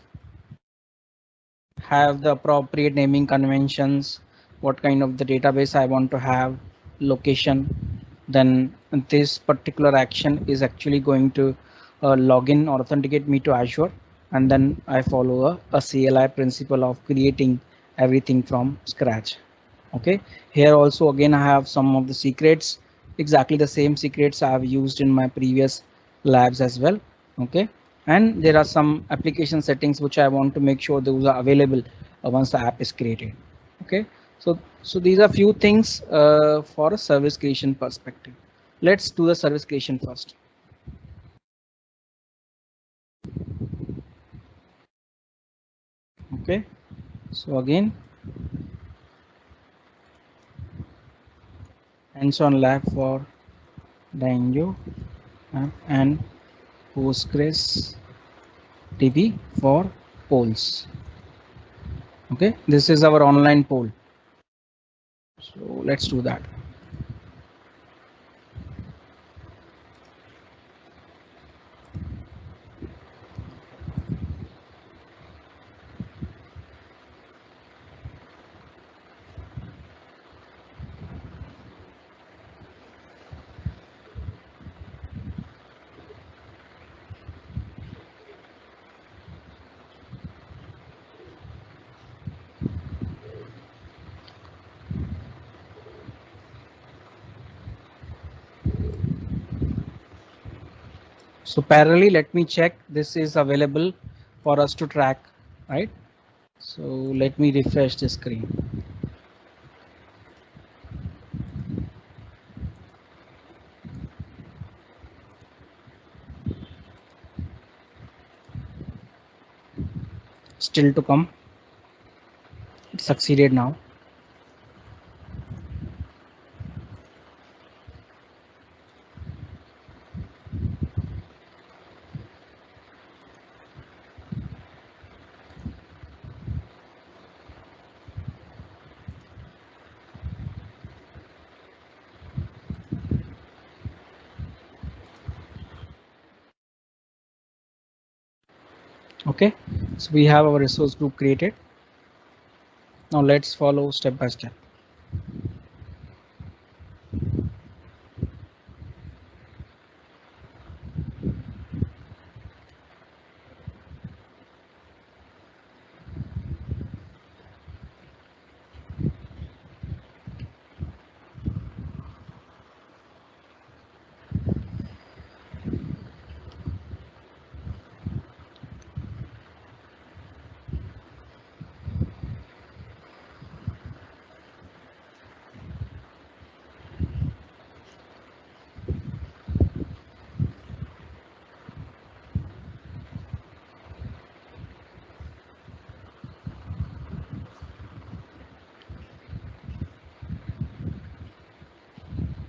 have the appropriate naming conventions, what kind of the database I want to have, location. Then this particular action is actually going to log in or authenticate me to Azure, and then I follow a CLI principle of creating everything from scratch. Okay, here also again I have some of the secrets, exactly the same secrets I have used in my previous labs as well. Okay, and there are some application settings which I want to make sure those are available once the app is created. Okay, so these are few things for a service creation perspective. Let's do the service creation first. Okay, so again, hands-on lab for Django and Postgres DB for polls. Okay, this is our online poll. So let's do that. So parallelly, let me check this is available for us to track, right? So let me refresh the screen. Still to come. It succeeded now. Okay, so we have our resource group created. Now let's follow step by step.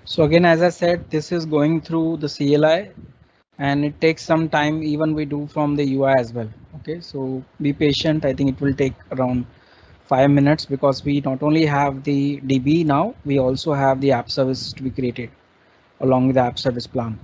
So again, as I said, this is going through the CLI and it takes some time, even we do from the UI as well. Okay, so be patient. I think it will take around 5 minutes because we not only have the DB now, we also have the app service to be created along with the app service plan.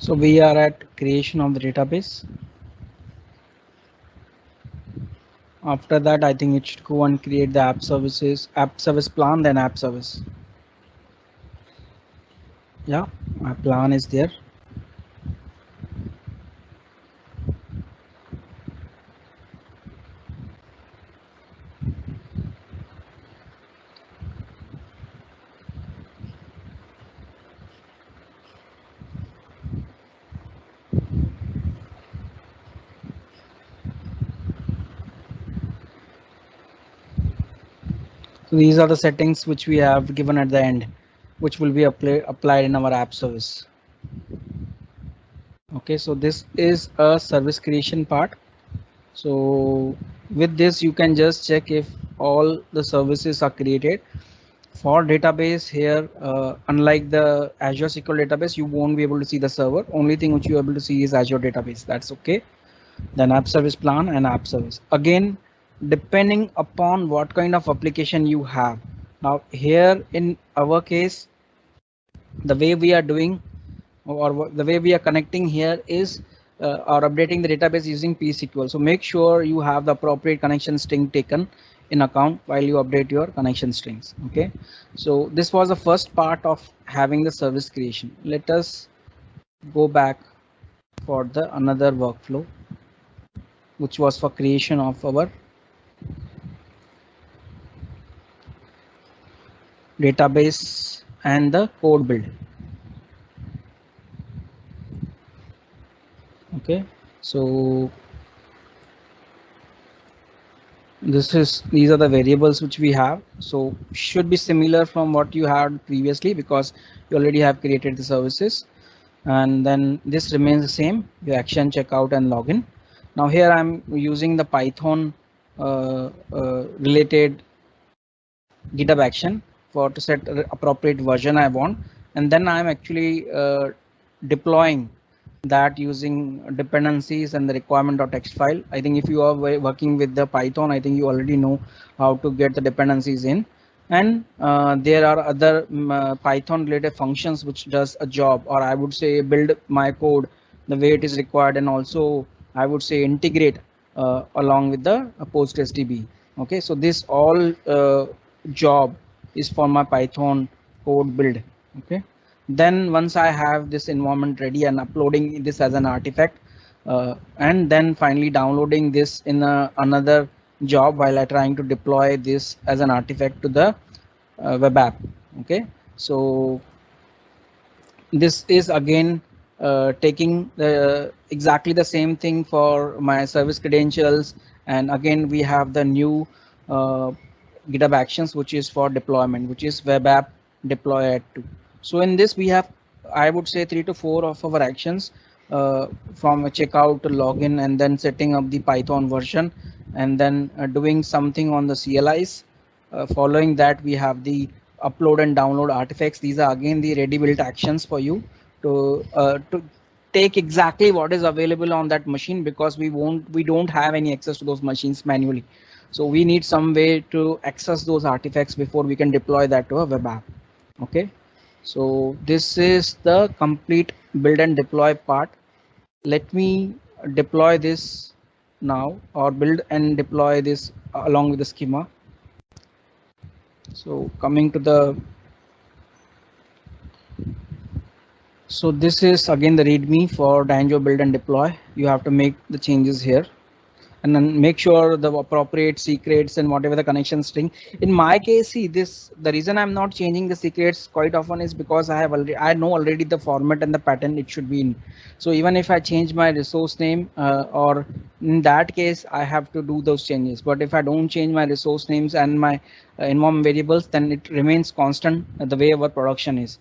So we are at creation of the database. After that, I think it should go and create the app service plan, then app service. Yeah, my plan is there. So these are the settings which we have given at the end, which will be applied in our app service. Okay, so this is a service creation part. So with this, you can just check if all the services are created. For database here, unlike the Azure SQL database, you won't be able to see the server. Only thing which you're able to see is Azure database. That's okay. Then app service plan and app service. Again, depending upon what kind of application you have. Now here in our case, the way we are doing or the way we are connecting here is or updating the database using pSQL. So make sure you have the appropriate connection string taken in account while you update your connection strings. Okay, so this was the first part of having the service creation. Let us go back for the another workflow, which was for creation of our database and the code build. Okay, so these are the variables which we have, so should be similar from what you had previously because you already have created the services, and then this remains the same, your action, checkout and login. Now here I'm using the Python related GitHub action for to set appropriate version I want, and then I'm actually deploying that using dependencies and the requirement.txt file. I think if you are working with the Python, I think you already know how to get the dependencies in, and there are other Python related functions which does a job, or I would say build my code the way it is required, and also I would say integrate along with the PostgreSDB. Okay, so this all job is for my Python code build. Okay, then once I have this environment ready and uploading this as an artifact, and then finally downloading this in another job while I trying to deploy this as an artifact to the web app. Okay, so this is again taking exactly the same thing for my service credentials, and again we have the new GitHub actions which is for deployment, which is web app deploy add to. So in this we have, I would say 3 to 4 of our actions from a checkout to login, and then setting up the Python version, and then doing something on the CLIs. Following that we have the upload and download artifacts. These are again the ready built actions for you to take exactly what is available on that machine, because we don't have any access to those machines manually. So we need some way to access those artifacts before we can deploy that to a web app. Okay, so this is the complete build and deploy part. Let me deploy this now, or build and deploy this along with the schema. So coming to the, so this is again the README for Danjo build and deploy. You have to make the changes here, and then make sure the appropriate secrets and whatever the connection string. In my case, see this, the reason I'm not changing the secrets quite often is because I know already the format and the pattern it should be in. So even if I change my resource name, or in that case I have to do those changes, but if I don't change my resource names and my environment variables, then it remains constant the way our production is.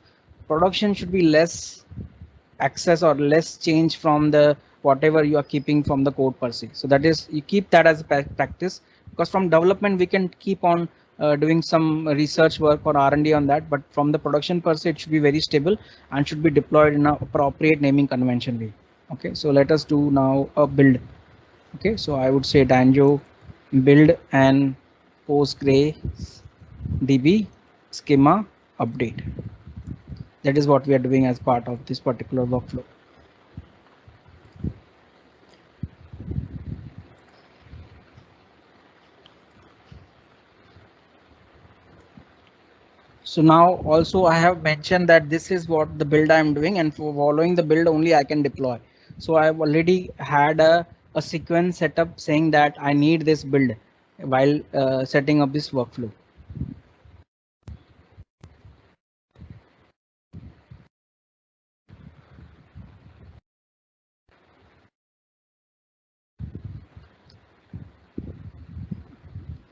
Production should be less access or less change from the whatever you are keeping from the code per se. So that is, you keep that as a practice, because from development we can keep on doing some research work or R&D on that, but from the production per se it should be very stable and should be deployed in an appropriate naming convention way. Okay, so let us do now a build. Okay, so I would say Danjo build and PostgreSDB schema update. That is what we are doing as part of this particular workflow. So now also I have mentioned that this is what the build I am doing, and for following the build only I can deploy. So I've already had a sequence setup saying that I need this build while setting up this workflow.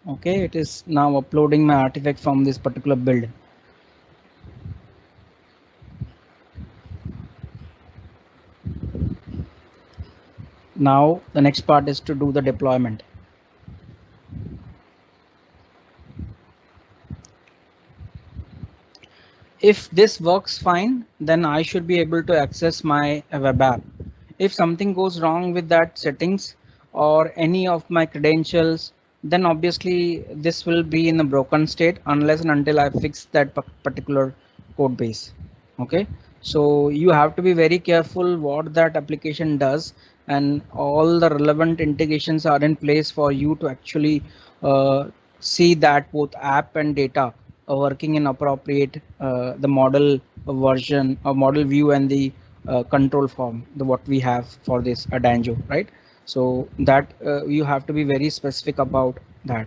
Okay, it is now uploading my artifact from this particular build. Now the next part is to do the deployment. If this works fine, then I should be able to access my web app. If something goes wrong with that settings or any of my credentials, then obviously this will be in a broken state unless and until I fix that particular code base. Okay, so you have to be very careful what that application does, and all the relevant integrations are in place for you to actually see that both app and data are working in appropriate the model version or model view and the control form, the what we have for this Adanjo, right? So that you have to be very specific about that.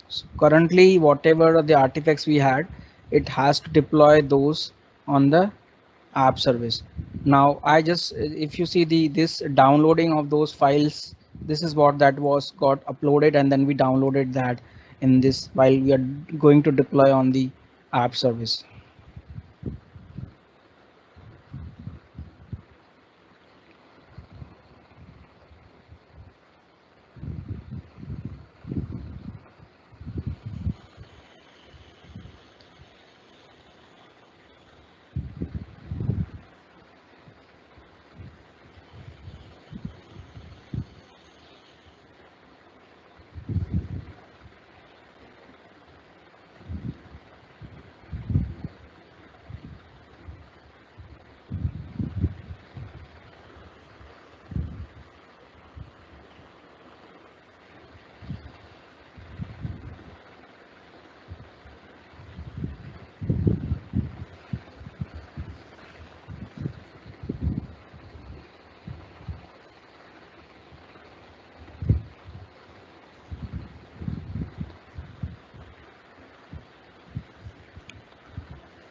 So currently, whatever the artifacts we had, it has to deploy those on the app service. Now I just, if you see the this downloading of those files, this is what that was got uploaded, and then we downloaded that in this while we are going to deploy on the app service.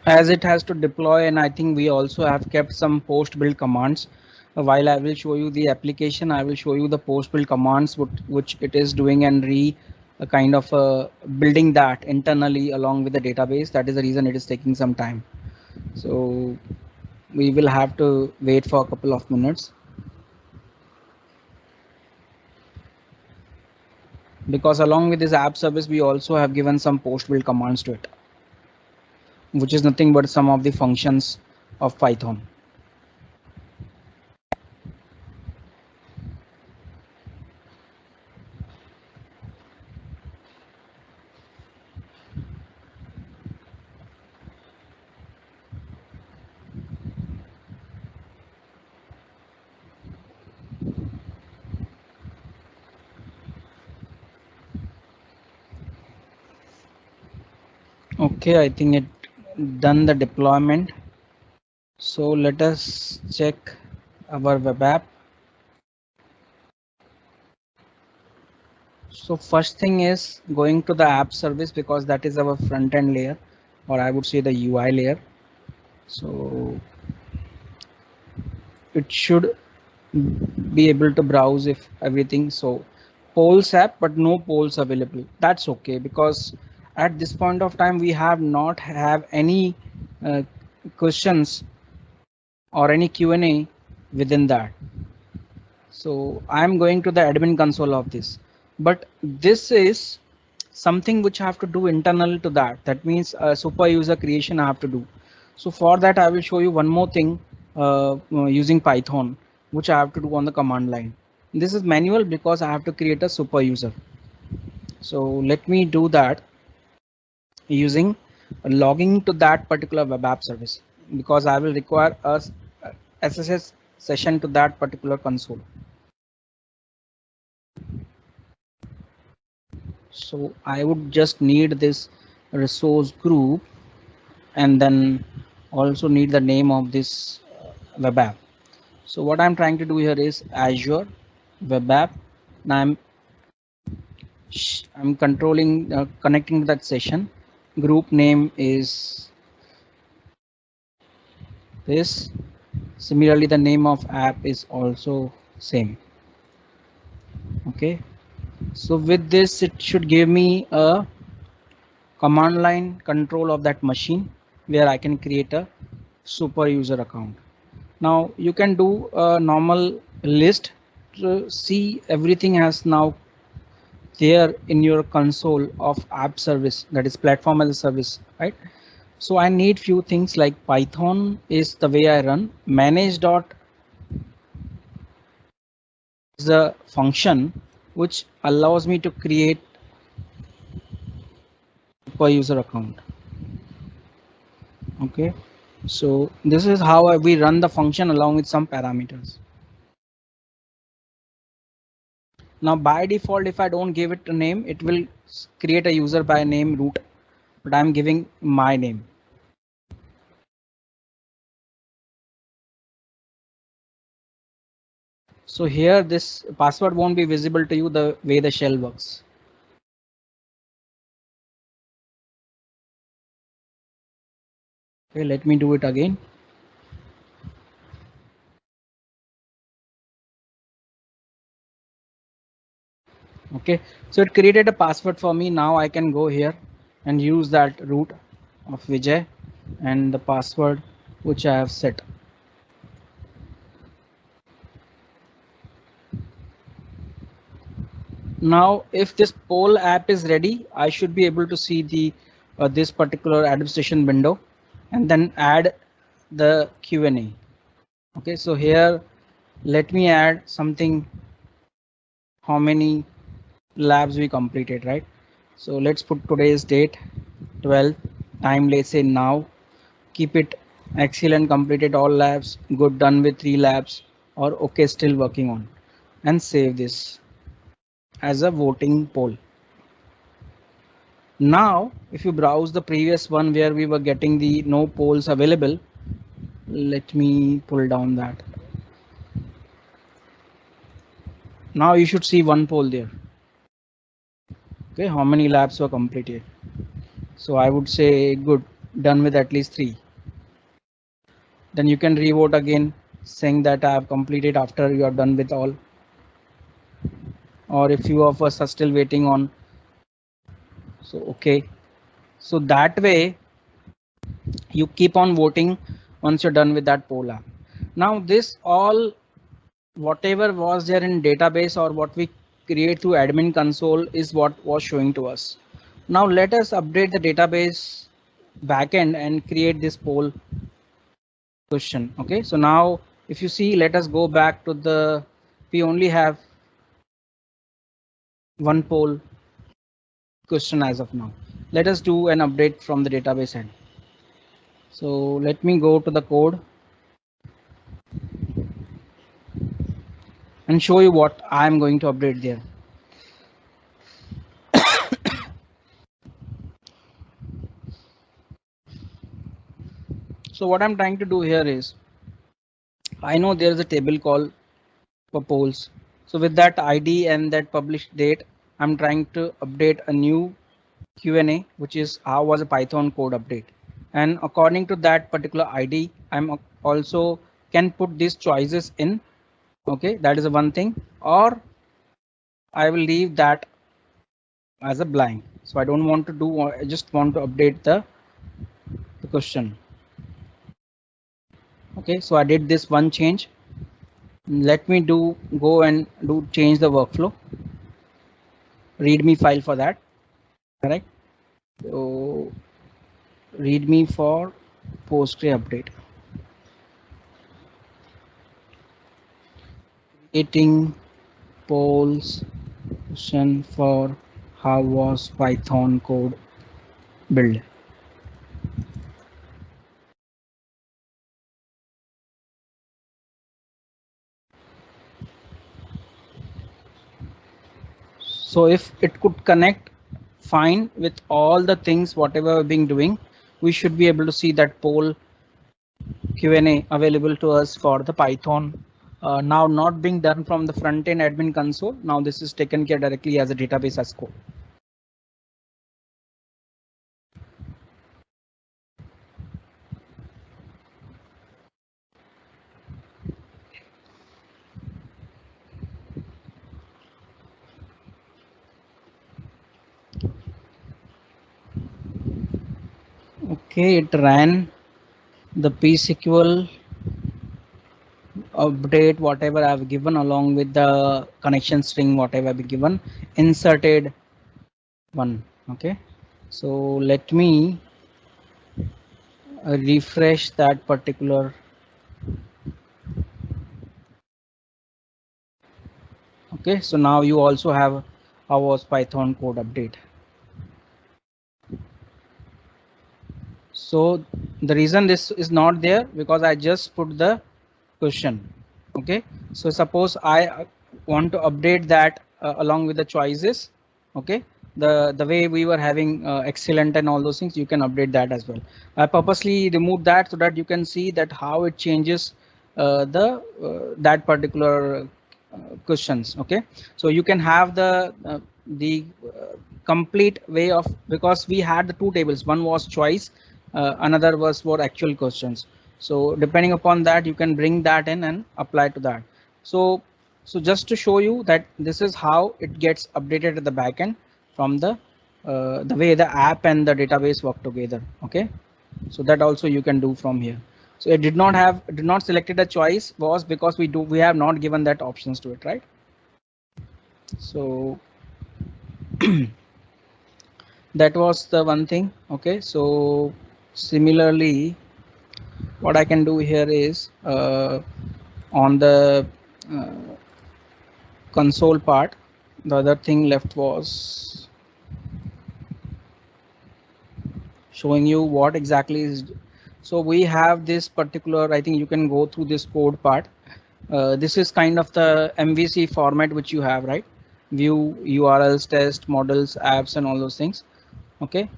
As it has to deploy, and I think we also have kept some post build commands. While I will show you the application, I will show you the post build commands which it is doing and kind of building that internally along with the database. That is the reason it is taking some time. So we will have to wait for a couple of minutes, because along with this app service we also have given some post build commands to it, which is nothing but some of the functions of Python. Okay, I think it done the deployment. So let us check our web app. So first thing is going to the app service, because that is our front end layer, or I would say the UI layer. So it should be able to browse if everything. So polls app, but no polls available. That's okay, because at this point of time we have not have any questions or any Q&A within that. So I'm going to the admin console of this, but this is something which I have to do internal to that. That means a super user creation I have to do. So for that, I will show you one more thing using Python, which I have to do on the command line. This is manual because I have to create a super user. So let me do that using logging to that particular web app service, because I will require a SSH session to that particular console. So I would just need this resource group and then also need the name of this web app. So what I'm trying to do here is Azure web app. Now I'm controlling connecting to that session. Group name is this. Similarly, the name of app is also same. Okay, so with this it should give me a command line control of that machine where I can create a super user account. Now you can do a normal list to see everything has now there in your console of app service, that is platform as a service, right? So I need few things like Python is the way I run. Manage dot is a function which allows me to create per user account. Okay, so this is how we run the function along with some parameters. Now by default, if I don't give it a name, it will create a user by name root, but I'm giving my name. So here this password won't be visible to you the way the shell works. Okay, let me do it again. Okay, so it created a password for me. Now I can go here and use that root of Vijay and the password which I have set. Now if this poll app is ready, I should be able to see the this particular administration window and then add the Q&A. Okay, so here let me add something, how many labs we completed, right? So let's put today's date 12, time let's say now, keep it excellent, completed all labs, good, done with 3 labs, or okay, still working on, and save this as a voting poll. Now if you browse the previous one where we were getting the no polls available, let me pull down that. Now you should see one poll there. Okay, how many labs were completed? So I would say good, done with at least 3. Then you can revote again saying that I have completed after you are done with all. Or if few of us are still waiting on, so okay. So that way you keep on voting once you're done with that poll app. Now this all whatever was there in database or what we create through admin console is what was showing to us. Now let us update the database backend and create this poll question. Okay, so now if you see, let us go back to the, we only have one poll question as of now. Let us do an update from the database end. So let me go to the code and show you what I'm going to update there. So what I'm trying to do here is, I know there is a table called for polls. So with that ID and that published date, I'm trying to update a new Q&A, which is how was a Python code update. And according to that particular ID, I'm also can put these choices in. Okay, that is one thing, or I will leave that as a blank. So I don't want to do, I just want to update the question. Okay, so I did this one change. Let me go and change the workflow. README file for that. Correct. So README for Postgre update. Creating polls question for how was Python code build. So if it could connect, fine with all the things whatever we're being doing, we should be able to see that poll Q&A available to us for the Python. Now not being done from the front end admin console. Now this is taken care directly as a database as code. Okay, it ran the pSQL update, whatever I've given along with the connection string, whatever I've given, inserted one. Okay, so let me refresh that particular. Okay, so now you also have our Python code update. So the reason this is not there because I just put the question. Okay, so suppose I want to update that along with the choices. Okay, the way we were having excellent and all those things, you can update that as well. I purposely removed that so that you can see that how it changes that particular questions. Okay, so you can have the complete way of, because we had the two tables, one was choice, another was for actual questions. So depending upon that, you can bring that in and apply to that. So just to show you that this is how it gets updated at the backend from the way the app and the database work together. Okay, so that also you can do from here. So it did not selected a choice was because we have not given that options to it, right? So that was the one thing. Okay, so similarly, what I can do here is on the console part, the other thing left was showing you what exactly is. So we have this particular, I think you can go through this code part. This is kind of the MVC format which you have, right? View, URLs, test, models, apps, and all those things. Okay,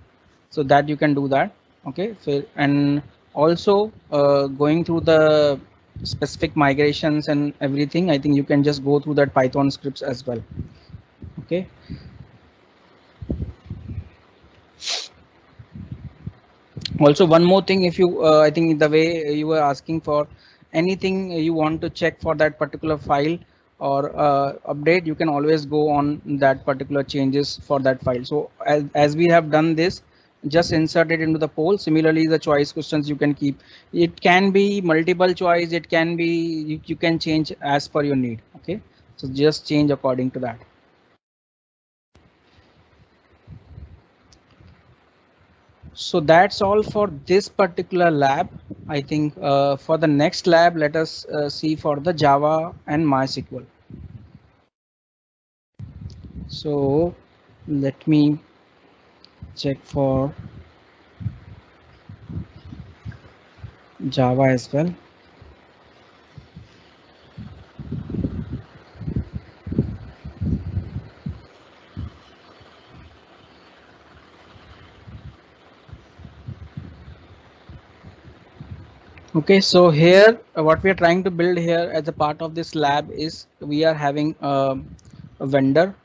so that you can do that. Okay, and also going through the specific migrations and everything, I think you can just go through that Python scripts as well. Okay. Also, one more thing, if you I think the way you were asking for anything you want to check for that particular file or update, you can always go on that particular changes for that file. So as we have done this, just insert it into the poll. Similarly, the choice questions you can keep. It can be multiple choice. It can be you can change as per your need. Okay, so just change according to that. So that's all for this particular lab. I think for the next lab, let us see for the Java and MySQL. So let me check for Java as well. Okay, so here what we are trying to build here as a part of this lab is we are having a vendor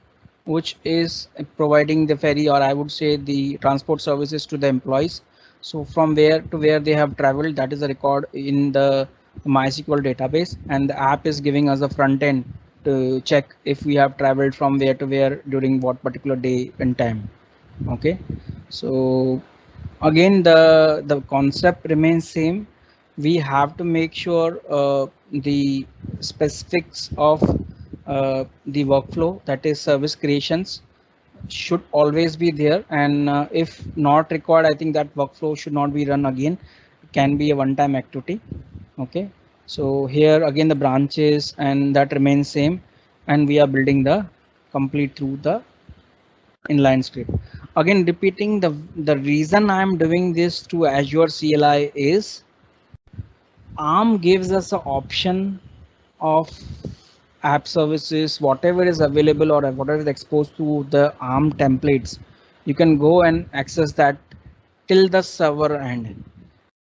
which is providing the ferry, or I would say the transport services to the employees. So from where to where they have traveled, that is a record in the MySQL database, and the app is giving us a front end to check if we have traveled from where to where during what particular day and time. Okay, so again the concept remains same. We have to make sure the specifics of the workflow, that is service creations, should always be there, and if not required, I think that workflow should not be run again. It can be a one-time activity. Okay, so here again the branches and that remains same, and we are building the complete through the inline script. Again repeating, the reason I'm doing this to Azure CLI is ARM gives us an option of app services, whatever is available or whatever is exposed to the ARM templates. You can go and access that till the server end.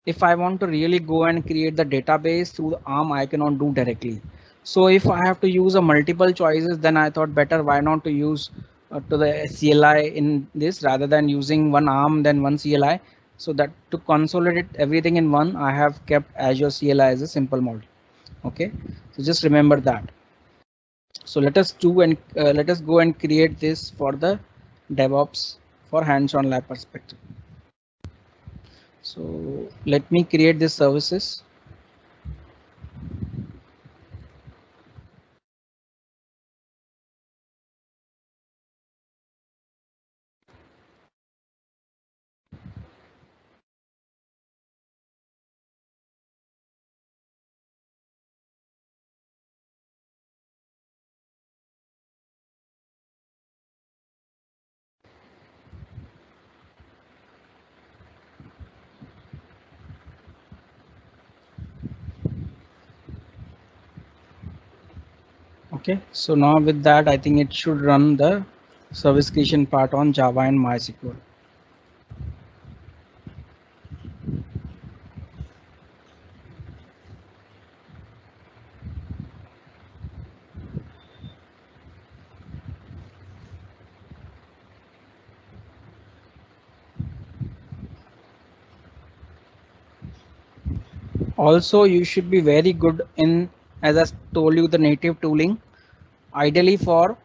If I want to really go and create the database through the ARM, I cannot do directly. So if I have to use a multiple choices, then I thought better why not to use to the CLI in this rather than using one ARM then one CLI. So that to consolidate everything in one, I have kept Azure CLI as a simple model. Okay, so just remember that. So let us go and create this for the DevOps for hands-on lab perspective. So let me create these services. Okay, so now with that, I think it should run the service creation part on Java and MySQL. Also, you should be very good in, as I told you, the native tooling. Ideally for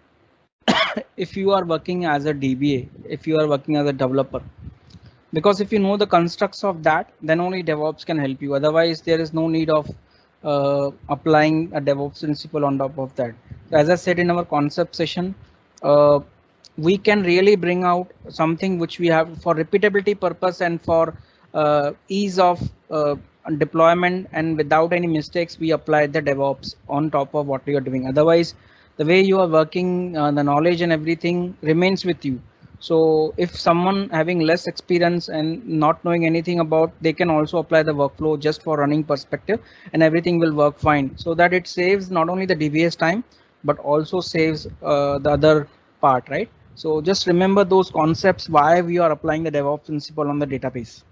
if you are working as a DBA, if you are working as a developer, because if you know the constructs of that, then only DevOps can help you. Otherwise, there is no need of applying a DevOps principle on top of that. As I said in our concept session, uh, we can really bring out something which we have for repeatability purpose and for ease of deployment, and without any mistakes we apply the DevOps on top of what we are doing. Otherwise, the way you are working, the knowledge and everything remains with you. So if someone having less experience and not knowing anything about, they can also apply the workflow just for running perspective, and everything will work fine. So that it saves not only the DBS time, but also saves the other part, right? So just remember those concepts, why we are applying the DevOps principle on the database.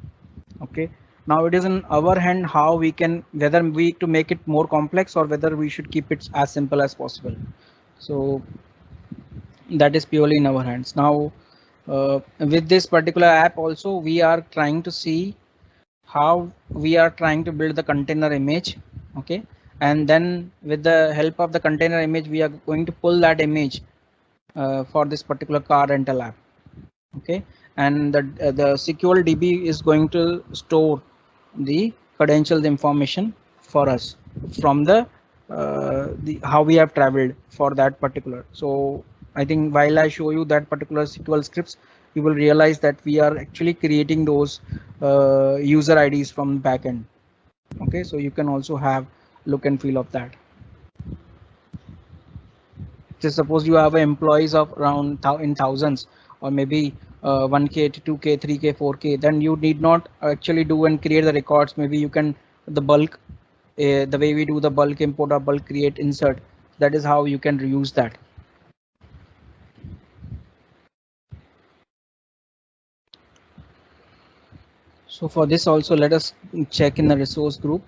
Okay. Now it is in our hand how we can, whether we to make it more complex or whether we should keep it as simple as possible. So that is purely in our hands. Now with this particular app also, we are trying to see how we are trying to build the container image. Okay, and then with the help of the container image, we are going to pull that image for this particular car rental app. Okay, and the SQL DB is going to store the credentials information for us from the how we have traveled for that particular. So I think while I show you that particular SQL scripts, you will realize that we are actually creating those user IDs from backend. Okay, so you can also have look and feel of that. Just suppose you have employees of around in thousands, or maybe 1K, 2K, 3K, 4K, then you need not actually do and create the records. Maybe you can the bulk, the way we do the bulk import or bulk create insert. That is how you can reuse that. So for this also, let us check in the resource group.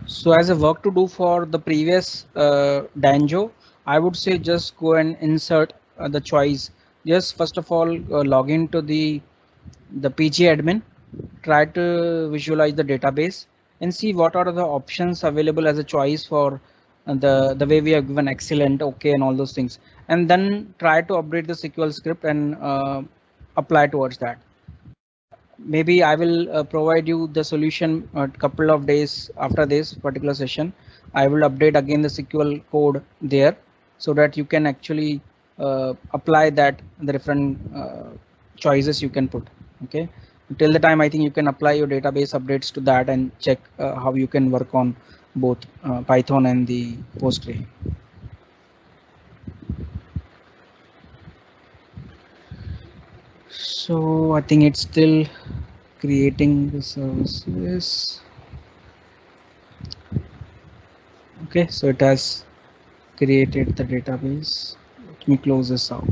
So as a work to do for the previous Danjo, I would say just go and insert the choice. Just first of all, log into the PG admin, try to visualize the database and see what are the options available as a choice for the way we have given excellent, okay, and all those things, and then try to update the SQL script and apply towards that. maybe I will provide you the solution a couple of days after this particular session. I will update again the SQL code there so that you can actually apply that the different choices you can put. Okay, till the time I think you can apply your database updates to that and check how you can work on both Python and the Postgre. So I think it's still creating the services. Okay, so it has created the database. Let me close this out.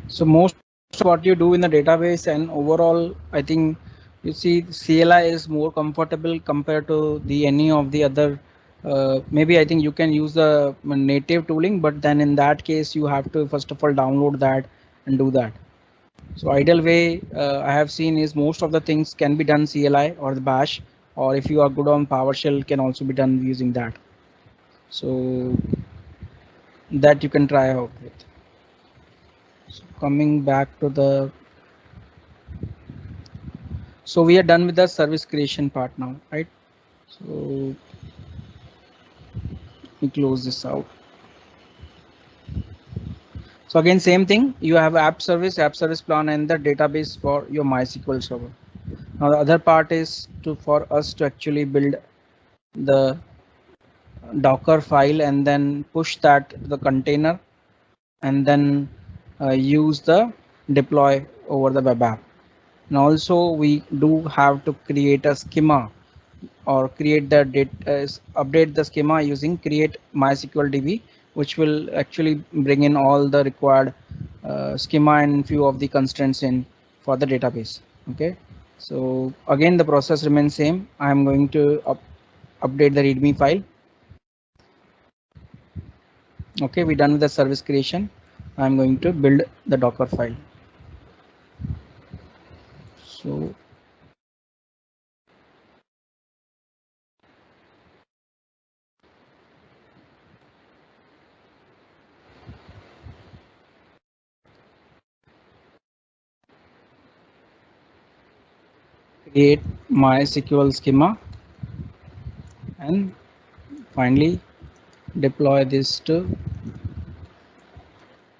So most of what you do in the database and overall, I think you see CLI is more comfortable compared to the any of the other. Maybe I think you can use the native tooling, but then in that case you have to first of all download that and do that. So ideal way I have seen is most of the things can be done CLI or the bash, or if you are good on PowerShell can also be done using that. So that you can try out with. So coming back to the, so we are done with the service creation part now, right? So we close this out. So again, same thing, you have app service plan and the database for your MySQL server. Now the other part is for us to actually build the Docker file and then push that to the container and then use the deploy over the web app. And also we do have to create a schema or create the update the schema using create MySQL DB, which will actually bring in all the required schema and few of the constraints in for the database. Okay, so again the process remains same. I am going to update the README file. Okay, we're done with the service creation. I'm going to build the Docker file. So create MySQL schema and finally deploy this to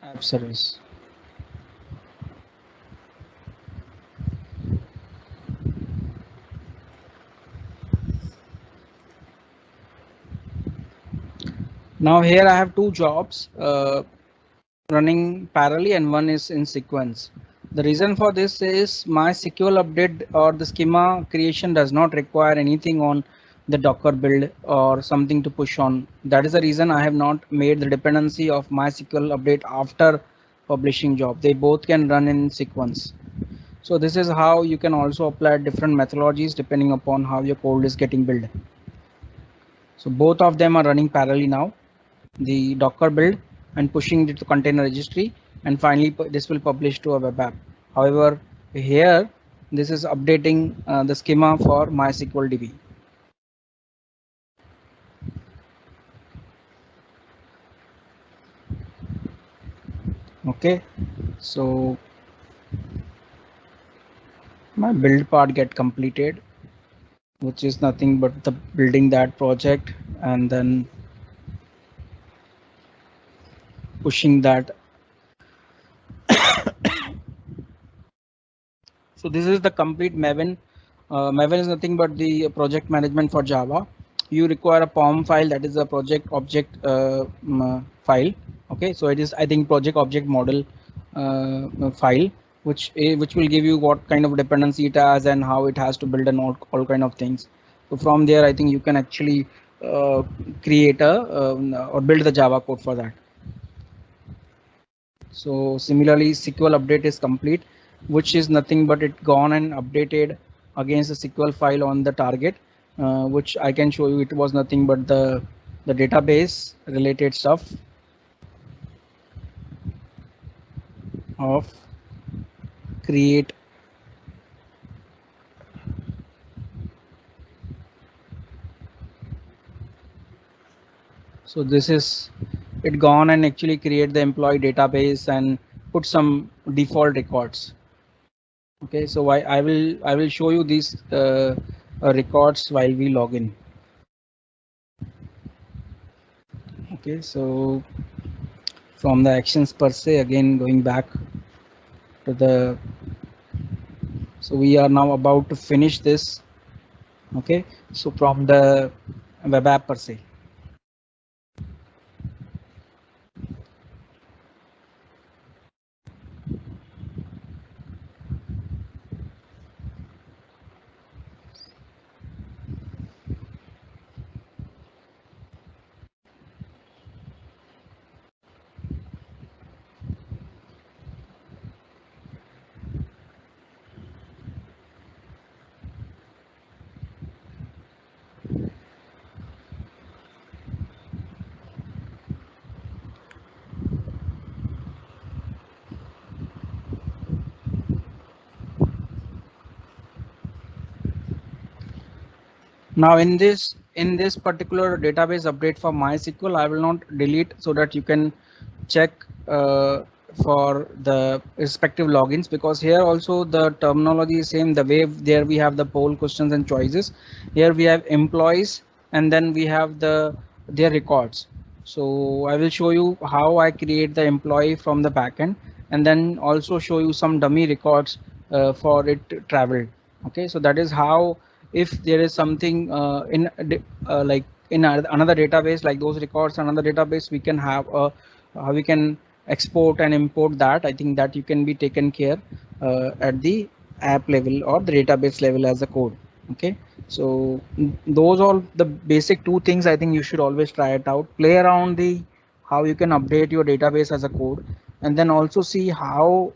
app service. Now here I have two jobs running parallelly and one is in sequence. The reason for this is MySQL update or the schema creation does not require anything on the Docker build or something to push on. That is the reason I have not made the dependency of MySQL update after publishing job. They both can run in sequence. So this is how you can also apply different methodologies depending upon how your code is getting built. So both of them are running parallelly now. The Docker build and pushing it to container registry, and finally this will publish to a web app. However, here this is updating the schema for MySQL DB. Okay, so my build part get completed, which is nothing but the building that project and then pushing that. So this is the complete Maven. Maven is nothing but the project management for Java. you require a POM file, that is a project object file. Okay, so it is, I think, project object model file, which will give you what kind of dependency it has and how it has to build and all kind of things. So from there, I think you can actually create a or build the Java code for that. So similarly, SQL update is complete, which is nothing but it gone and updated against the SQL file on the target, which I can show you. It was nothing but the database related stuff of create. So this is it gone and actually create the employee database and put some default records. Okay, so I will show you these records while we log in. Okay, so from the actions per se, again going back to the, so we are now about to finish this. Okay, so from the web app per se. Now in this particular database update for MySQL, I will not delete, so that you can check for the respective logins, because here also the terminology is same. The way there we have the poll questions and choices. Here we have employees and then we have their records. So I will show you how I create the employee from the backend, and then also show you some dummy records for it traveled. Okay, so that is how, if there is something in like in another database, like those records, another database, we can have how we can export and import that. I think that you can be taken care at the app level or the database level as a code. Okay, so those all the basic two things I think you should always try it out, play around the how you can update your database as a code, and then also see how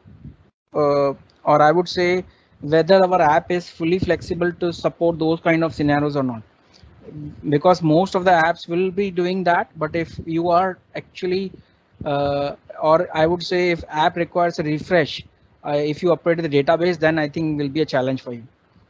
or I would say whether our app is fully flexible to support those kind of scenarios or not, because most of the apps will be doing that. But if you are actually or I would say if app requires a refresh, if you upgrade the database, then I think will be a challenge for you.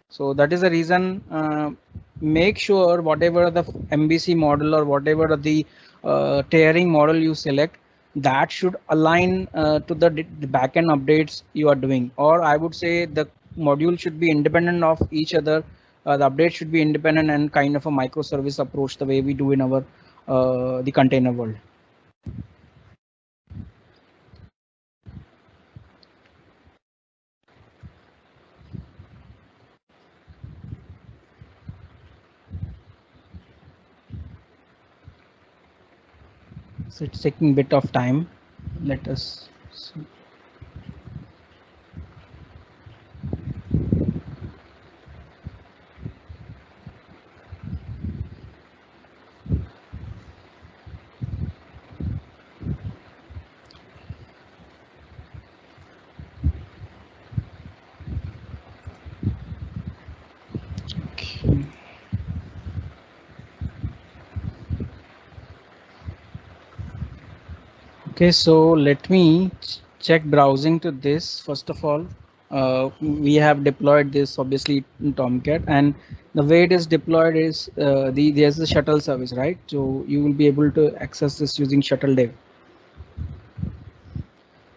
So that is the reason, make sure whatever the MVC model or whatever the tiering model you select, that should align to the backend updates you are doing, or I would say the module should be independent of each other. The update should be independent and kind of a microservice approach, the way we do in our the container world. So it's taking a bit of time. Let us see. Okay, so let me check browsing to this. First of all, we have deployed this obviously in Tomcat, and the way it is deployed is there's the shuttle service, right? So you will be able to access this using shuttle dev.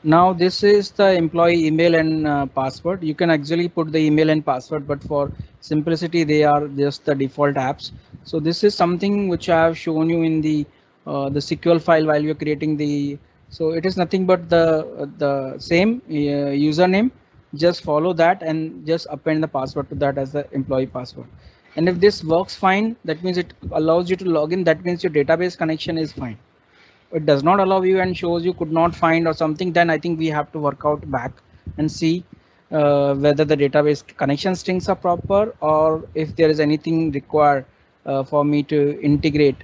Now this is the employee email and password. You can actually put the email and password, but for simplicity they are just the default apps. So this is something which I have shown you in the SQL file while you're creating the. So it is nothing but the same username. Just follow that and just append the password to that as the employee password. And if this works fine, that means it allows you to log in. That means your database connection is fine. It does not allow you and shows you could not find or something, then I think we have to work out back and see whether the database connection strings are proper or if there is anything required for me to integrate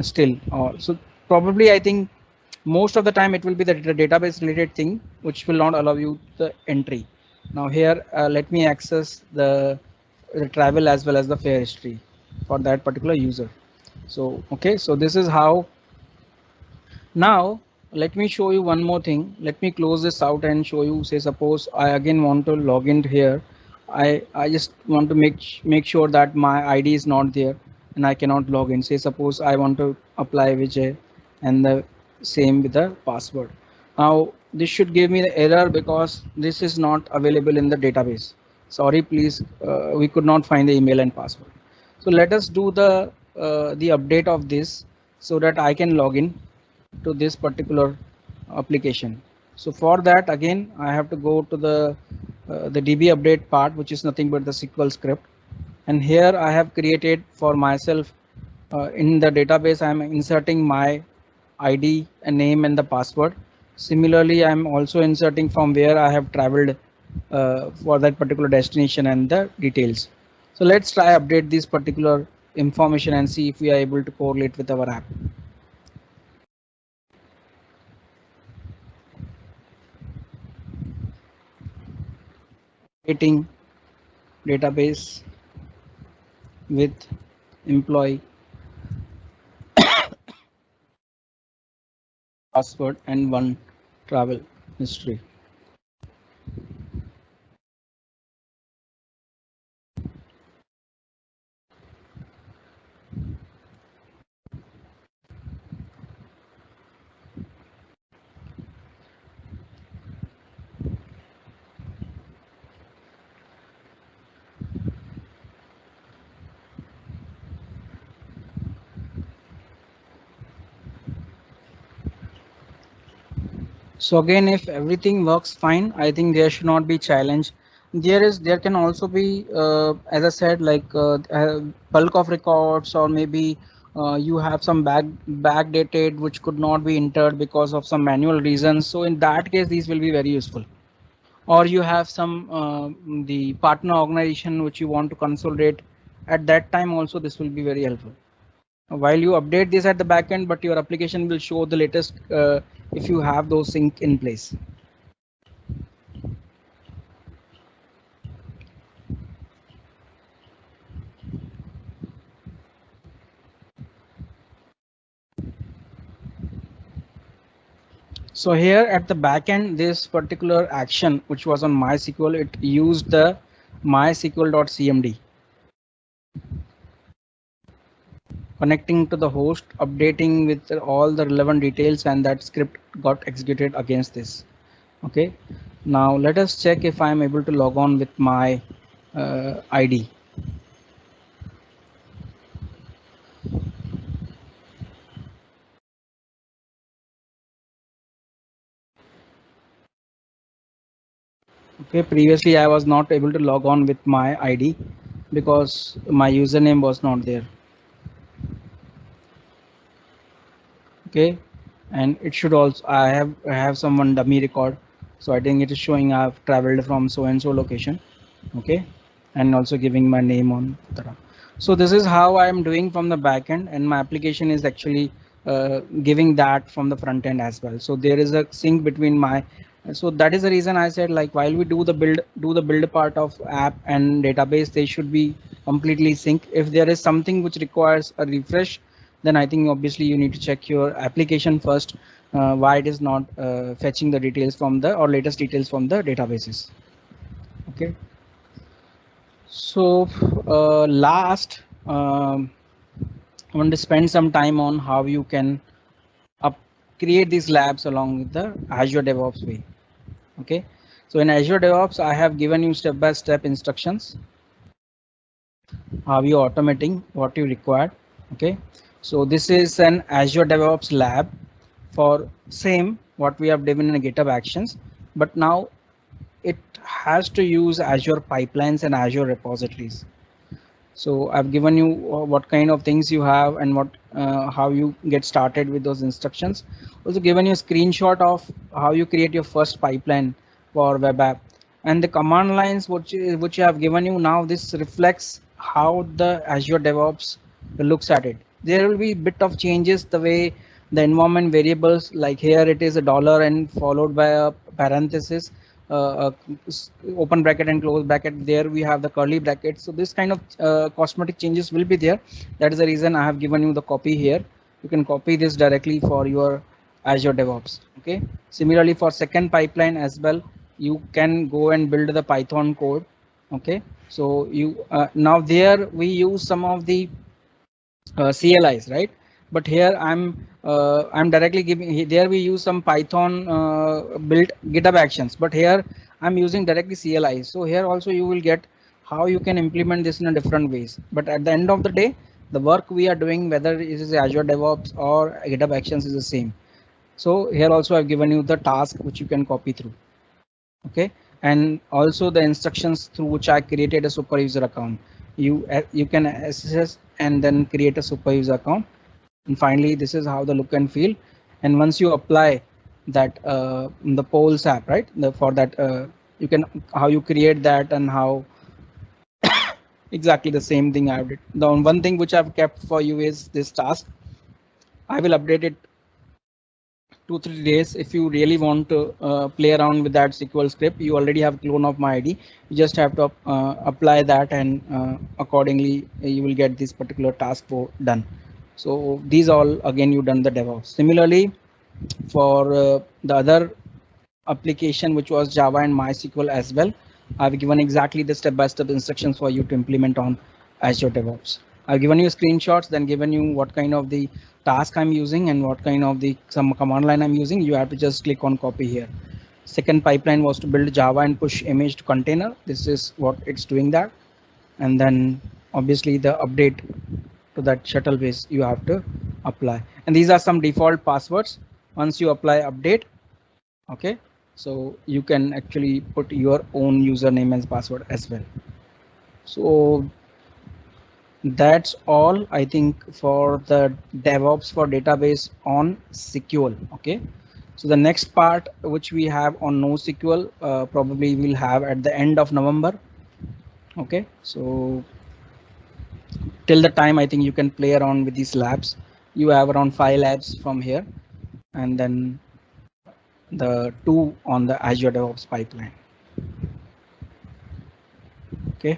still. Or so probably I think most of the time it will be the database related thing which will not allow you the entry. Now here let me access the travel as well as the fare history for that particular user. So okay, so this is how. Now let me show you one more thing. Let me close this out and show you. Say suppose I again want to log in here. I just want to make sure that my ID is not there and I cannot log in. Say suppose I want to apply Vijay and the same with the password. Now this should give me the error because this is not available in the database. Sorry, please, we could not find the email and password. So let us do the update of this so that I can log in to this particular application. So for that again I have to go to the DB update part, which is nothing but the SQL script, and here I have created for myself in the database I am inserting my ID, a name and the password. Similarly, I am also inserting from where I have traveled for that particular destination and the details. So let's try update this particular information and see if we are able to correlate with our app. Creating database with employee password and one travel history. So again, if everything works fine, I think there should not be challenge. There can also be, as I said, like bulk of records, or maybe you have some backdated which could not be entered because of some manual reasons. So in that case, these will be very useful. Or you have some the partner organization which you want to consolidate. At that time also, this will be very helpful. While you update this at the backend, but your application will show the latest if you have those sync in place. So here at the backend, this particular action which was on MySQL, it used the mysql.cmd, connecting to the host, updating with all the relevant details, and that script got executed against this. Okay, now let us check if I'm able to log on with my ID. Okay, previously I was not able to log on with my ID because my username was not there. Okay, and it should also I have someone dummy record, so I think it is showing I've traveled from so and so location. Okay, and also giving my name on Tara. So this is how I am doing from the back end, and my application is actually giving that from the front end as well. So there is a sync between my, so that is the reason I said, like, while we do the build part of app and database, they should be completely sync. If there is something which requires a refresh, then I think obviously you need to check your application first, why it is not fetching the details from the or latest details from the databases. Okay, so last I want to spend some time on how you can create these labs along with the Azure DevOps way. Okay, so in Azure DevOps, I have given you step-by-step instructions, how you automating what you require. Okay, so this is an Azure DevOps lab for same what we have given in GitHub Actions, but now it has to use Azure pipelines and Azure repositories. So I've given you what kind of things you have and what how you get started with those instructions. Also given you a screenshot of how you create your first pipeline for web app, and the command lines which I have given you now. This reflects how the Azure DevOps looks at it. There will be bit of changes the way the environment variables, like here it is a dollar and followed by a parenthesis, open bracket and close bracket. There we have the curly bracket. So this kind of cosmetic changes will be there. That is the reason I have given you the copy here. You can copy this directly for your Azure DevOps. Okay. Similarly, for second pipeline as well, you can go and build the Python code. Okay. So you now there we use some of the CLIs, right? But here I'm directly giving. There we use some Python built GitHub Actions, but here I'm using directly CLIs. So here also you will get how you can implement this in a different ways. But at the end of the day, the work we are doing, whether it is Azure DevOps or GitHub Actions, is the same. So here also I've given you the task which you can copy through. Okay, and also the instructions through which I created a super user account. You can access and then create a super user account, and finally this is how the look and feel. And once you apply that the polls app, right, for that you can how you create that and how exactly the same thing I did. The one thing which I've kept for you is this task. I will update it 2-3 days. If you really want to play around with that SQL script, you already have clone of my ID. You just have to apply that, and accordingly you will get this particular task for done. So these all again you done the DevOps. Similarly, for the other application which was Java and MySQL as well, I've given exactly the step-by-step instructions for you to implement on Azure DevOps. I've given you screenshots, then given you what kind of the task I'm using and what kind of the some command line I'm using. You have to just click on copy here. Second pipeline was to build Java and push image to container. This is what it's doing that. And then obviously the update to that shuttle base you have to apply. And these are some default passwords. Once you apply update, okay, so you can actually put your own username as password as well. So that's all I think for the DevOps for database on SQL. Okay, so the next part which we have on NoSQL probably we'll have at the end of November. Okay, so till the time I think you can play around with these labs. You have around 5 labs from here, and then the 2 on the Azure DevOps pipeline. Okay.